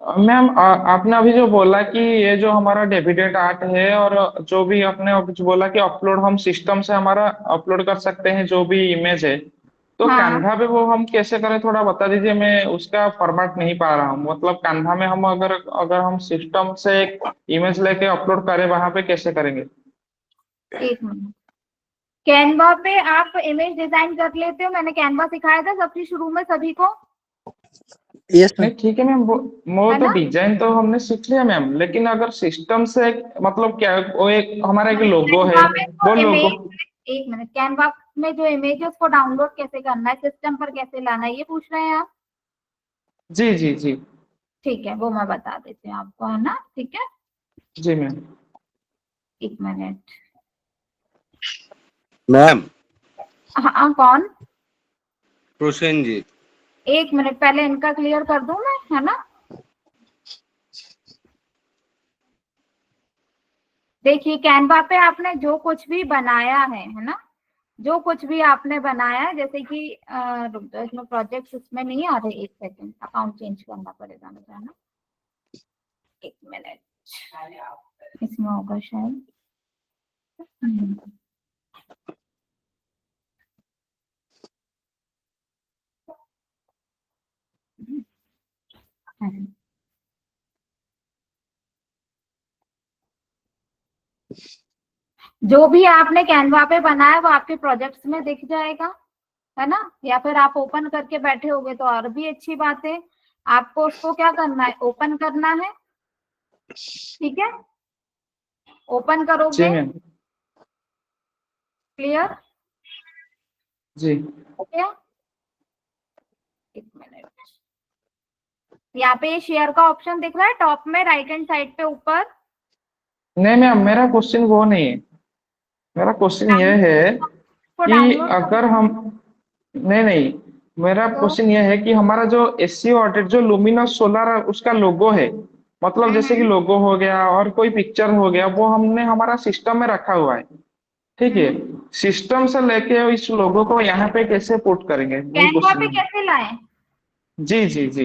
मैम आपने अभी जो बोला कि ये जो हमारा डेबिटेड आर्ट है, और जो भी आपने अभी जो बोला कि अपलोड हम सिस्टम से हमारा अपलोड कर सकते हैं जो भी इमेज है, तो हाँ कान्हा पे वो हम कैसे करें, थोड़ा बता दीजिए। मैं उसका फॉर्मेट नहीं पा रहा हूँ। मतलब कान्हा में हम अगर अगर हम सिस्टम से एक इमेज लेके अपलोड करें, वहां पे कैसे करेंगे? एक मिनट, कैनवा पे आप इमेज डिजाइन कर लेते हो, मैंने कैनवा सिखाया था सबसे शुरू में सभी को, यस नहीं ठीक है मैम, वो है तो ना। डिजाइन तो हमने सीख लिया मैम, लेकिन अगर सिस्टम से मतलब क्या, वो एक हमारा एक लोगो है, कैनवा में वो तो लोगो। इमेज, एक मिनट, कैनवा में जो इमेज है उसको डाउनलोड कैसे करना है, सिस्टम पर कैसे लाना है, ये पूछ रहे हैं आप? जी जी जी। ठीक है, वो मैं बता देती हूँ आपको, है ना, ठीक है। जी मैम। एक मिनट। मैम हाँ कौन? प्रोसेनजीत। एक मिनट, पहले इनका क्लियर कर दूं मैं, है ना। देखिए कैनवा पे आपने जो कुछ भी बनाया है ना, जो कुछ भी आपने बनाया है, जैसे कि रुक जाओ, इसमें प्रोजेक्ट्स इसमें नहीं आ रहे, एक सेकंड, अकाउंट चेंज करना पड़ेगा मुझे, है ना, एक मिनट, इसमें होगा शायद। जो भी आपने कैनवा पे बनाया वो आपके प्रोजेक्ट्स में दिख जाएगा, है ना, या फिर आप ओपन करके बैठे होगे तो और भी अच्छी बात है। आपको उसको क्या करना है, ओपन करना है, ठीक है, ओपन जी करोगे, मैम। क्लियर जी हो गया। एक मिनट, यहाँ पे ये शेयर का ऑप्शन दिख रहा है टॉप में राइट हैंड साइड पे ऊपर, नहीं मैम, मेरा क्वेश्चन वो नहीं है। मेरा क्वेश्चन ये है को कि डाउनलोड अगर हम, नहीं नहीं, मेरा तो क्वेश्चन ये है कि हमारा जो एससी ऑडिट जो लुमिनस सोलर उसका लोगो है, मतलब जैसे कि लोगो हो गया और कोई पिक्चर हो गया, वो हमने हमारा सिस्टम में रखा हुआ है, ठीक है। सिस्टम से लेके इस लोगो को यहाँ पे कैसे पुट करेंगे, वही कैनवा पे क्वेश्चन है। कैसे लाएं? जी जी जी।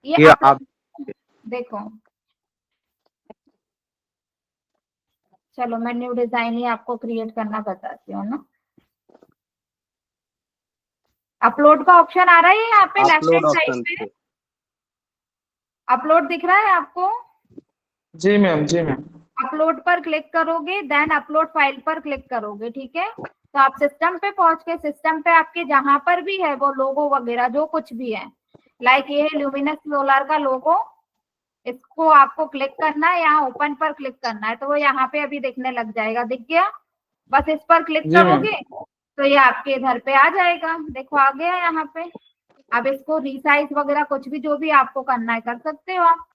ये ये आप अपलोड, देखो, चलो मैं न्यू डिजाइन ही आपको क्रिएट करना बताती हूँ ना। अपलोड का ऑप्शन आ रहा है यहाँ पे left upload hand side option पे, पे अपलोड दिख रहा है आपको? जी मैम। जी मैम। अपलोड पर क्लिक करोगे, देन अपलोड फाइल पर क्लिक करोगे, ठीक है। तो आप सिस्टम पे पहुंच के, सिस्टम पे आपके जहां पर भी है वो लोगो वगैरह जो कुछ भी है, लाइक ये है ल्यूमिनस सोलर का लोगो, इसको आपको क्लिक करना है, यहाँ ओपन पर क्लिक करना है, तो वो यहाँ पे अभी दिखने लग जाएगा, दिख गया, बस इस पर क्लिक जी मैम। करोगे तो ये आपके इधर पे आ जाएगा, देखो आ गया यहाँ पे, अब इसको रिसाइज वगैरह कुछ भी जो भी आपको करना है कर सकते हो आप।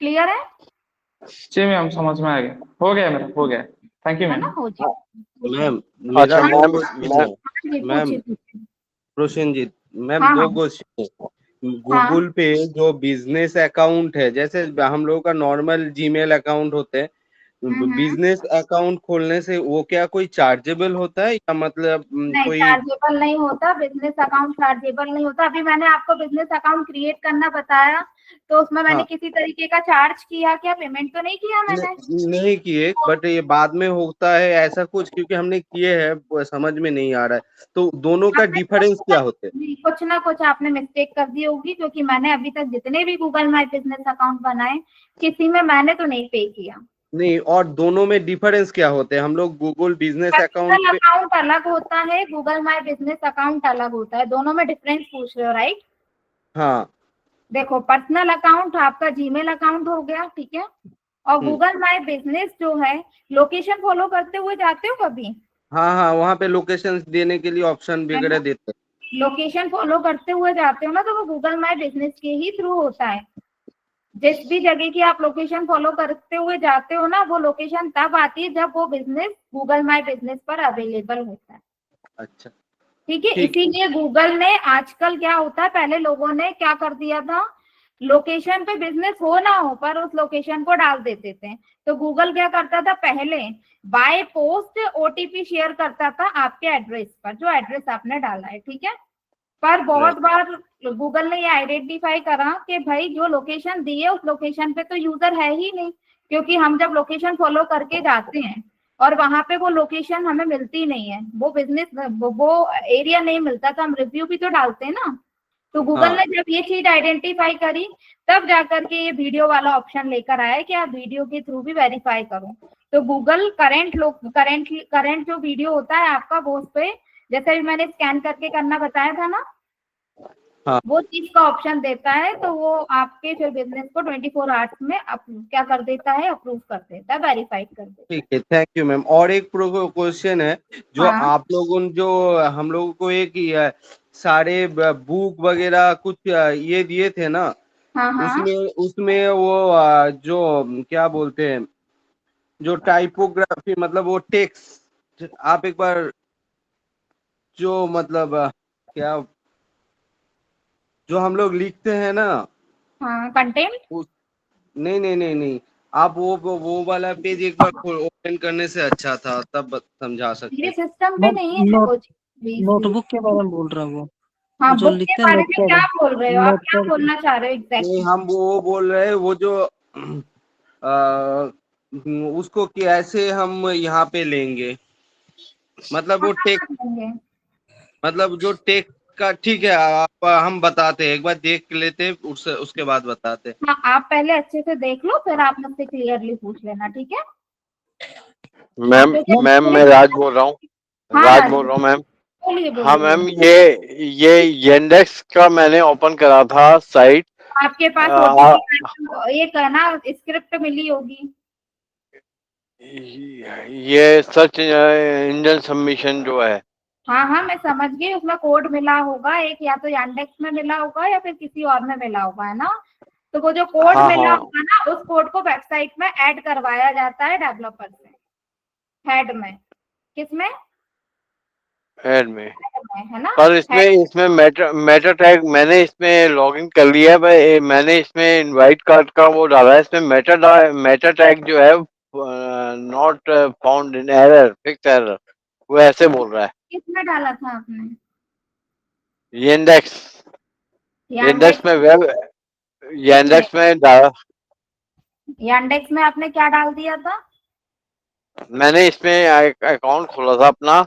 क्लियर है? जी मैम, समझ में आ गया, हो गया मेरा, हो गया, थैंक यू है ना, मैम। हो जाए। मैम मेरा अच्छा दो मैम, क्वेश्चन है। जी, मैम पूछिए पूछिए। प्रोसेनजीत मैम, हाँ दो हाँ क्वेश्चन है। हाँ गूगल पे जो बिजनेस अकाउंट है, जैसे हम लोगों का नॉर्मल जीमेल अकाउंट होते हैं, हम्म। बिजनेस अकाउंट खोलने से वो क्या कोई चार्जेबल होता है, या मतलब नहीं, कोई? चार्जेबल नहीं होता, बिजनेस अकाउंट चार्जेबल नहीं होता। अभी मैंने आपको बिजनेस अकाउंट क्रिएट करना बताया, तो उसमें मैंने हाँ, किसी तरीके का चार्ज किया क्या, पेमेंट तो नहीं किया मैंने। नहीं किए, बट ये बाद में होता है ऐसा कुछ, क्योंकि हमने किए हैं, वो समझ में नहीं आ रहा है, तो दोनों का आपने डिफरेंस क्या होते हैं? कुछ ना कुछ आपने मिस्टेक कर दी होगी, क्योंकि मैंने अभी तक जितने भी गूगल माई बिजनेस अकाउंट बनाए, किसी में मैंने तो नहीं पे किया। नहीं, और दोनों में डिफरेंस क्या होते हैं? हम लोग गूगल बिजनेस अकाउंट पर्सनल पे। अकाउंट अलग होता है, गूगल माई बिजनेस अकाउंट अलग होता है, दोनों में डिफरेंस पूछ रहे हो, राइट? हाँ। देखो, पर्सनल अकाउंट आपका जीमेल अकाउंट हो गया, ठीक है, और हम्म। गूगल माई बिजनेस जो है, लोकेशन फॉलो करते हुए जाते हो कभी? हाँ हाँ, वहाँ पे लोकेशन देने के लिए ऑप्शन है वगैरह ना, देते लोकेशन फॉलो करते हुए जाते हो ना, तो वो गूगल माई बिजनेस के ही थ्रू होता है। जिस भी जगह की आप लोकेशन फॉलो करते हुए जाते हो ना, वो लोकेशन तब आती है जब वो बिजनेस गूगल माई बिजनेस पर अवेलेबल होता है। हैं। अच्छा। ठीक है, ठीक। इसीलिए गूगल ने आजकल क्या होता है, पहले लोगों ने क्या कर दिया था, लोकेशन पे बिजनेस हो ना हो पर उस लोकेशन को डाल देते थे। तो गूगल क्या करता था, पहले बाय पोस्ट ओटीपी शेयर करता था आपके एड्रेस पर, जो एड्रेस आपने डाला है, ठीक है। पर बहुत बार गूगल ने ये आइडेंटिफाई करा कि भाई जो लोकेशन दी है उस लोकेशन पे तो यूजर है ही नहीं, क्योंकि हम जब लोकेशन फॉलो करके जाते हैं और वहां पे वो लोकेशन हमें मिलती नहीं है, वो बिजनेस वो एरिया नहीं मिलता, तो हम रिव्यू भी तो डालते हैं ना। तो गूगल हाँ। ने जब ये चीज आइडेंटिफाई करी, तब जाकर के ये वीडियो वाला ऑप्शन लेकर आया कि आप वीडियो के थ्रू भी वेरीफाई करो। तो गूगल करंट जो वीडियो होता है आपका, वो उस पे जैसे भी मैंने स्कैन करके करना बताया था ना, हाँ। वो चीज का ऑप्शन देता है, तो वो आपके फिर बिजनेस को 24 आवर्स में क्या कर देता है, अप्रूव कर देता है, वेरीफाइड कर देता है। ठीक है, थैंक यू मैम। और एक क्वेश्चन है, जो हाँ आप लोगों ने जो हम लोगों को एक सारे बुक वगैरह कुछ ये दिए थे ना, हाँ हाँ उसमें उसमें वो जो क्या बोलते हैं, जो टाइपोग्राफी, मतलब वो टेक्स्ट, आप एक बार जो मतलब क्या, जो हम लोग लिखते हैं ना, हाँ, कंटेंट। उस नहीं नहीं नहीं नहीं, आप वो वाला पेज एक बार ओपन करने से अच्छा था, तब समझा सकते मेरे थे। सिस्टम पे नोट नहीं है नोट वो चीज। नोटबुक के बारे में बोल रहा है वो हाँ, जो बुक के लिखते हैं बारे नोट में क्या पैड। बोल रहे हो आप, नोट क्या पैड। बोलना चाह रहे हो नहीं, एग्जैक्टली? हम वो बोल रहे हैं, वो जो उसको कैसे हम यहाँ पे लेंगे, मतलब वो टेक, मतलब जो टेक का, ठीक है, आप हम बताते हैं, एक बार देख लेते हैं, उसके बाद बताते हैं। हाँ, आप पहले अच्छे से देख लो, फिर आप मुझसे क्लियरली पूछ लेना, ठीक है। हाँ, मैम क्योंकि मैम मैं पूरे- राज बोल रहा हूँ, हाँ राज बोल राजू, रहा हूँ मैम। बोलिए हाँ बोलिए मैम, बोलिए। ये येंडेक्स का मैंने ओपन करा था साइट। आपके पास आ, ओटीपी एक है ना, स्क्रिप्ट मिली होगी। ये सर्च इंजन सबमिशन जो है। हाँ हाँ, मैं समझ गई, उसमें कोड मिला होगा एक, या तो यांडेक्स में मिला होगा या फिर किसी और में मिला होगा, है ना। तो वो जो कोड हाँ मिला हाँ, होगा ना, उस कोड को वेबसाइट में ऐड करवाया जाता है डेवलपर से, हेड में। किसमें? ऐड में। हेड में, है ना। पर इसमें हेड। इसमें मेटा टैग मैंने इसमें लॉगिन कर लिया है भाई, मैंने इसमें इनवाइट कार्ड का वो डाला है, इसमें मेटा टैग जो है not found in error, fix error, वो ऐसे बोल रहा है। किसमें डाला था आपने? Yandex, Yandex Yandex. में वेब, एक येंडेक्स मिनट, में डाला। यांडेक्स में आपने क्या डाल दिया था? मैंने इसमें अकाउंट खोला था अपना,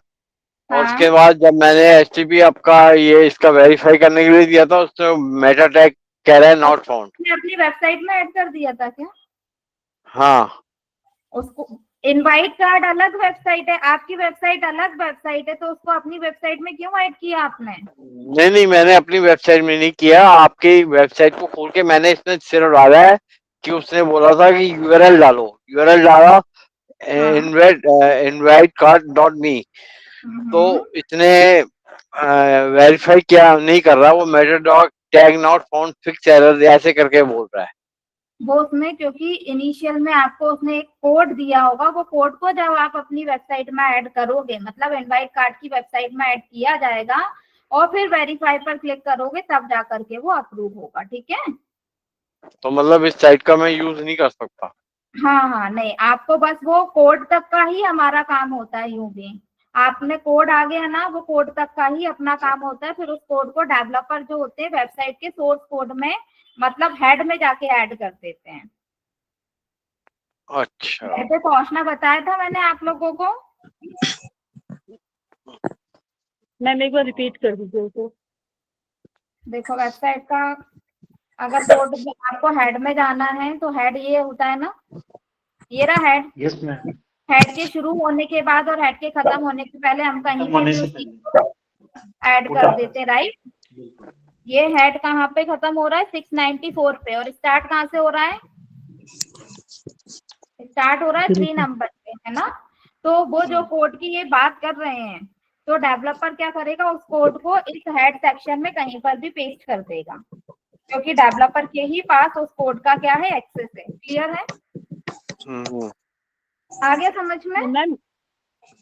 और हाँ, उसके बाद जब मैंने एसटीपी आपका ये इसका वेरीफाई करने के लिए दिया था, उसमें मेटा टैग कह रहा है नॉट फाउंड। आपने अपनी वेबसाइट में ऐड कर दिया था क्या हाँ। उसको? इनवाइट कार्ड अलग वेबसाइट है, आपकी वेबसाइट अलग वेबसाइट है, तो उसको अपनी वेबसाइट में क्यों ऐड किया आपने? नहीं नहीं, मैंने अपनी वेबसाइट में नहीं किया, आपकी वेबसाइट को खोल के मैंने इसमें सिर्फ डाला है कि उसने बोला था कि यूआरएल डालो, यूआरएल डाला, हाँ। Invite card dot me. तो हम्म। इसने वेरीफाई क्या नहीं कर रहा, वो metadog tag not found fix error ऐसे करके बोल रहा है। वो उसमें क्योंकि इनिशियल में आपको उसने एक कोड दिया होगा, वो कोड को जब आप अपनी वेबसाइट में ऐड करोगे, मतलब इनवाइट कार्ड की वेबसाइट में ऐड किया जाएगा और फिर वेरीफाई पर क्लिक करोगे तब जा करके वो अप्रूव होगा। ठीक है, तो मतलब इस साइट का मैं यूज नहीं कर सकता? हाँ नहीं, आपको बस वो कोड तक का ही हमारा काम होता है। यूं भी आपने कोड आ गया ना, वो कोड तक का ही अपना काम होता है। फिर उस कोड को डेवलपर जो होते हैं वेबसाइट के सोर्स कोड में, मतलब हेड में जाके ऐड कर देते हैं। अच्छा, हेड पे पहुंचना बताया था मैंने आप लोगों को। मैम एक बार रिपीट कर दीजिए उसे। देखो वेबसाइट का अगर कोड आपको हेड में जाना है तो हेड ये होता है ना, ये रहा हेड। Yes ma'am. हेड के शुरू होने के बाद और हेड के खत्म होने से पहले हम कहीं पे भी उस चीज को ऐड कर देते, राइट। ये हेड कहाँ पे खत्म हो रहा है? 694 पे। और स्टार्ट कहाँ से हो रहा है? स्टार्ट हो रहा है 3 नंबर पे, है ना। तो वो जो कोड की ये बात कर रहे हैं, तो डेवलपर क्या करेगा, उस कोड को इस हेड सेक्शन में कहीं पर भी पेस्ट कर देगा, क्योंकि डेवलपर के ही पास उस कोड का क्या है, एक्सेस है। क्लियर है? आ गया समझ में?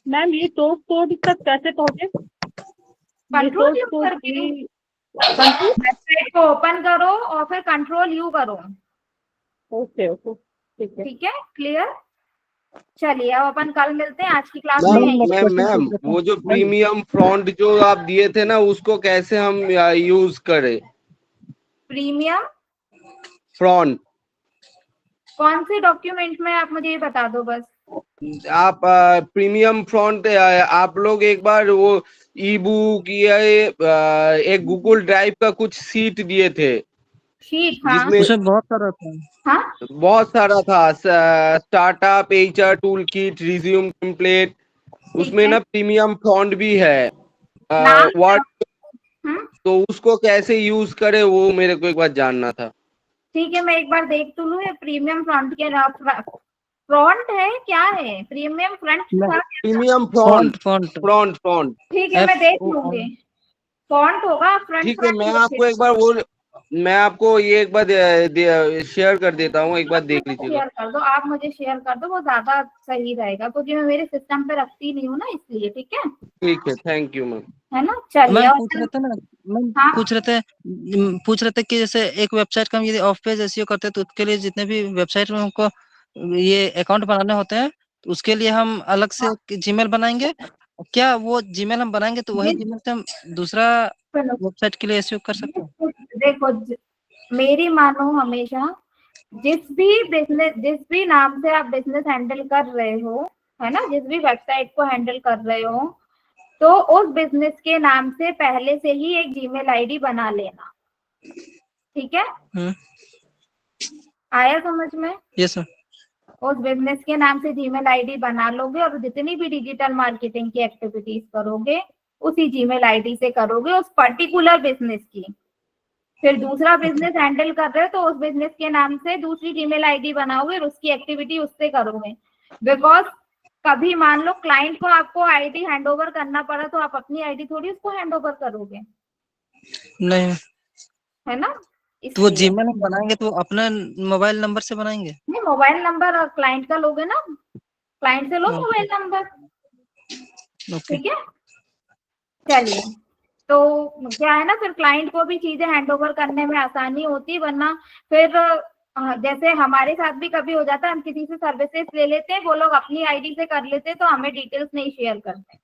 मैम ये सोर्स कोड तक कैसे पहुंचे? कंट्रोल यू करके वेबसाइट को ओपन करो और फिर कंट्रोल यू करो। ओके ओके, ठीक है। ठीक है, क्लियर। चलिए अब अपन कल मिलते हैं, आज की क्लास मैम में मैम वो जो प्रीमियम फ्रंट जो आप दिए थे ना, उसको कैसे हम यूज करें? प्रीमियम फ्रंट कौन से डॉक्यूमेंट में, आप मुझे ये बता दो बस। आप प्रीमियम फ्रंट आप लोग एक बार वो ई बुक या एक गूगल ड्राइव का कुछ सीट दिए थे, शीट, हाँ जिसमें उसमें बहुत सारा था। हाँ बहुत सारा था, startup, HR tool kit, resume template, ठीक उसमें है। ना प्रीमियम फॉन्ट भी है। नाम व्हाट, हम्म, तो उसको कैसे यूज करे वो मेरे को एक बार जानना था। ठीक है, मैं एक बार देख तो लूँ ये प्रीमियम फ्रंट के फ्रंट है क्या है, प्रीमियम फ्रंट था। Premium font font font front front ठीक है, मैं देख लूंगी। फॉन्ट होगा फ्रंट ठीक है, मैं फ्रंट। आपको एक बार वो, मैं आपको ये एक बार शेयर कर देता हूँ, एक बार देख लीजिएगा। शेयर कर दो, आप मुझे शेयर कर दो, वो ज्यादा सही रहेगा, क्योंकि मैं मेरे सिस्टम पे रखती नहीं हूँ ना, इसलिए। ठीक है, ठीक है, थैंक यू मैम। है ना। चलिए मैम और पूछ रहे थे ना, मैम हाँ पूछ रहे थे कि जैसे एक वेबसाइट का हम यदि ऑफ पेज एसईओ करते हैं तो उसके लिए जितने भी वेबसाइट में हमको ये अकाउंट बनाने होते हैं, तो उसके लिए हम अलग से जीमेल बनाएंगे क्या? वो जीमेल हम बनाएंगे तो वही जीमेल से हम दूसरा वेबसाइट के लिए एसईओ कर सकते हैं? देखो मेरी मानो, हमेशा जिस भी नाम से आप बिजनेस हैंडल कर रहे हो, है ना, जिस भी वेबसाइट को हैंडल कर रहे हो, तो उस बिजनेस के नाम से पहले से ही एक जीमेल आईडी बना लेना। ठीक है, आया समझ में? Yes sir. उस बिजनेस के नाम से जीमेल आईडी बना लोगे और जितनी भी डिजिटल मार्केटिंग की एक्टिविटीज करोगे उसी जीमेल आईडी से करोगे, उस पर्टिकुलर बिजनेस की। फिर दूसरा बिजनेस हैंडल कर रहे हो तो उस बिजनेस के नाम से दूसरी जीमेल आईडी बनाओगे और उसकी एक्टिविटी उससे करोगे। बिकॉज कभी मान लो क्लाइंट को आपको आईडी हैंडओवर करना पड़ा तो आप अपनी आईडी थोड़ी उसको हैंडओवर करोगे, नहीं, है ना। तो वो इसलिए जीमेल हम बनाएंगे तो अपने मोबाइल नंबर से बनाएंगे? नहीं, मोबाइल नंबर और क्लाइंट का लोगे ना, क्लाइंट से लो मोबाइल नंबर। ठीक है, चलिए। तो क्या है ना, फिर क्लाइंट को भी चीजें हैंडओवर करने में आसानी होती, वरना फिर जैसे हमारे साथ भी कभी हो जाता है, हम किसी से सर्विसेज ले लेते हैं, वो लोग अपनी आईडी से कर लेते हैं तो हमें डिटेल्स नहीं शेयर करते,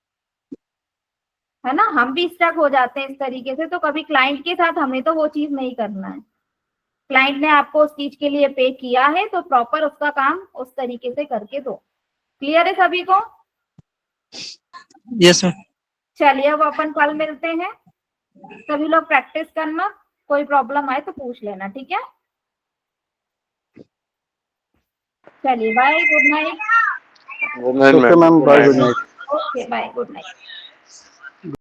है ना। हम भी स्टक हो जाते हैं इस तरीके से। तो कभी क्लाइंट के साथ हमें तो वो चीज नहीं करना है। क्लाइंट ने आपको उस चीज के लिए पे किया है तो प्रॉपर उसका काम उस तरीके से करके दो। क्लियर है सभी को? Yes ma'am. चलिए अब अपन कल मिलते हैं, सभी लोग प्रैक्टिस करना, कोई प्रॉब्लम आए तो पूछ लेना। ठीक है, चलिए बाय, गुड नाइट। वो ma'am ma'am, bye, good night. Okay bye, good night.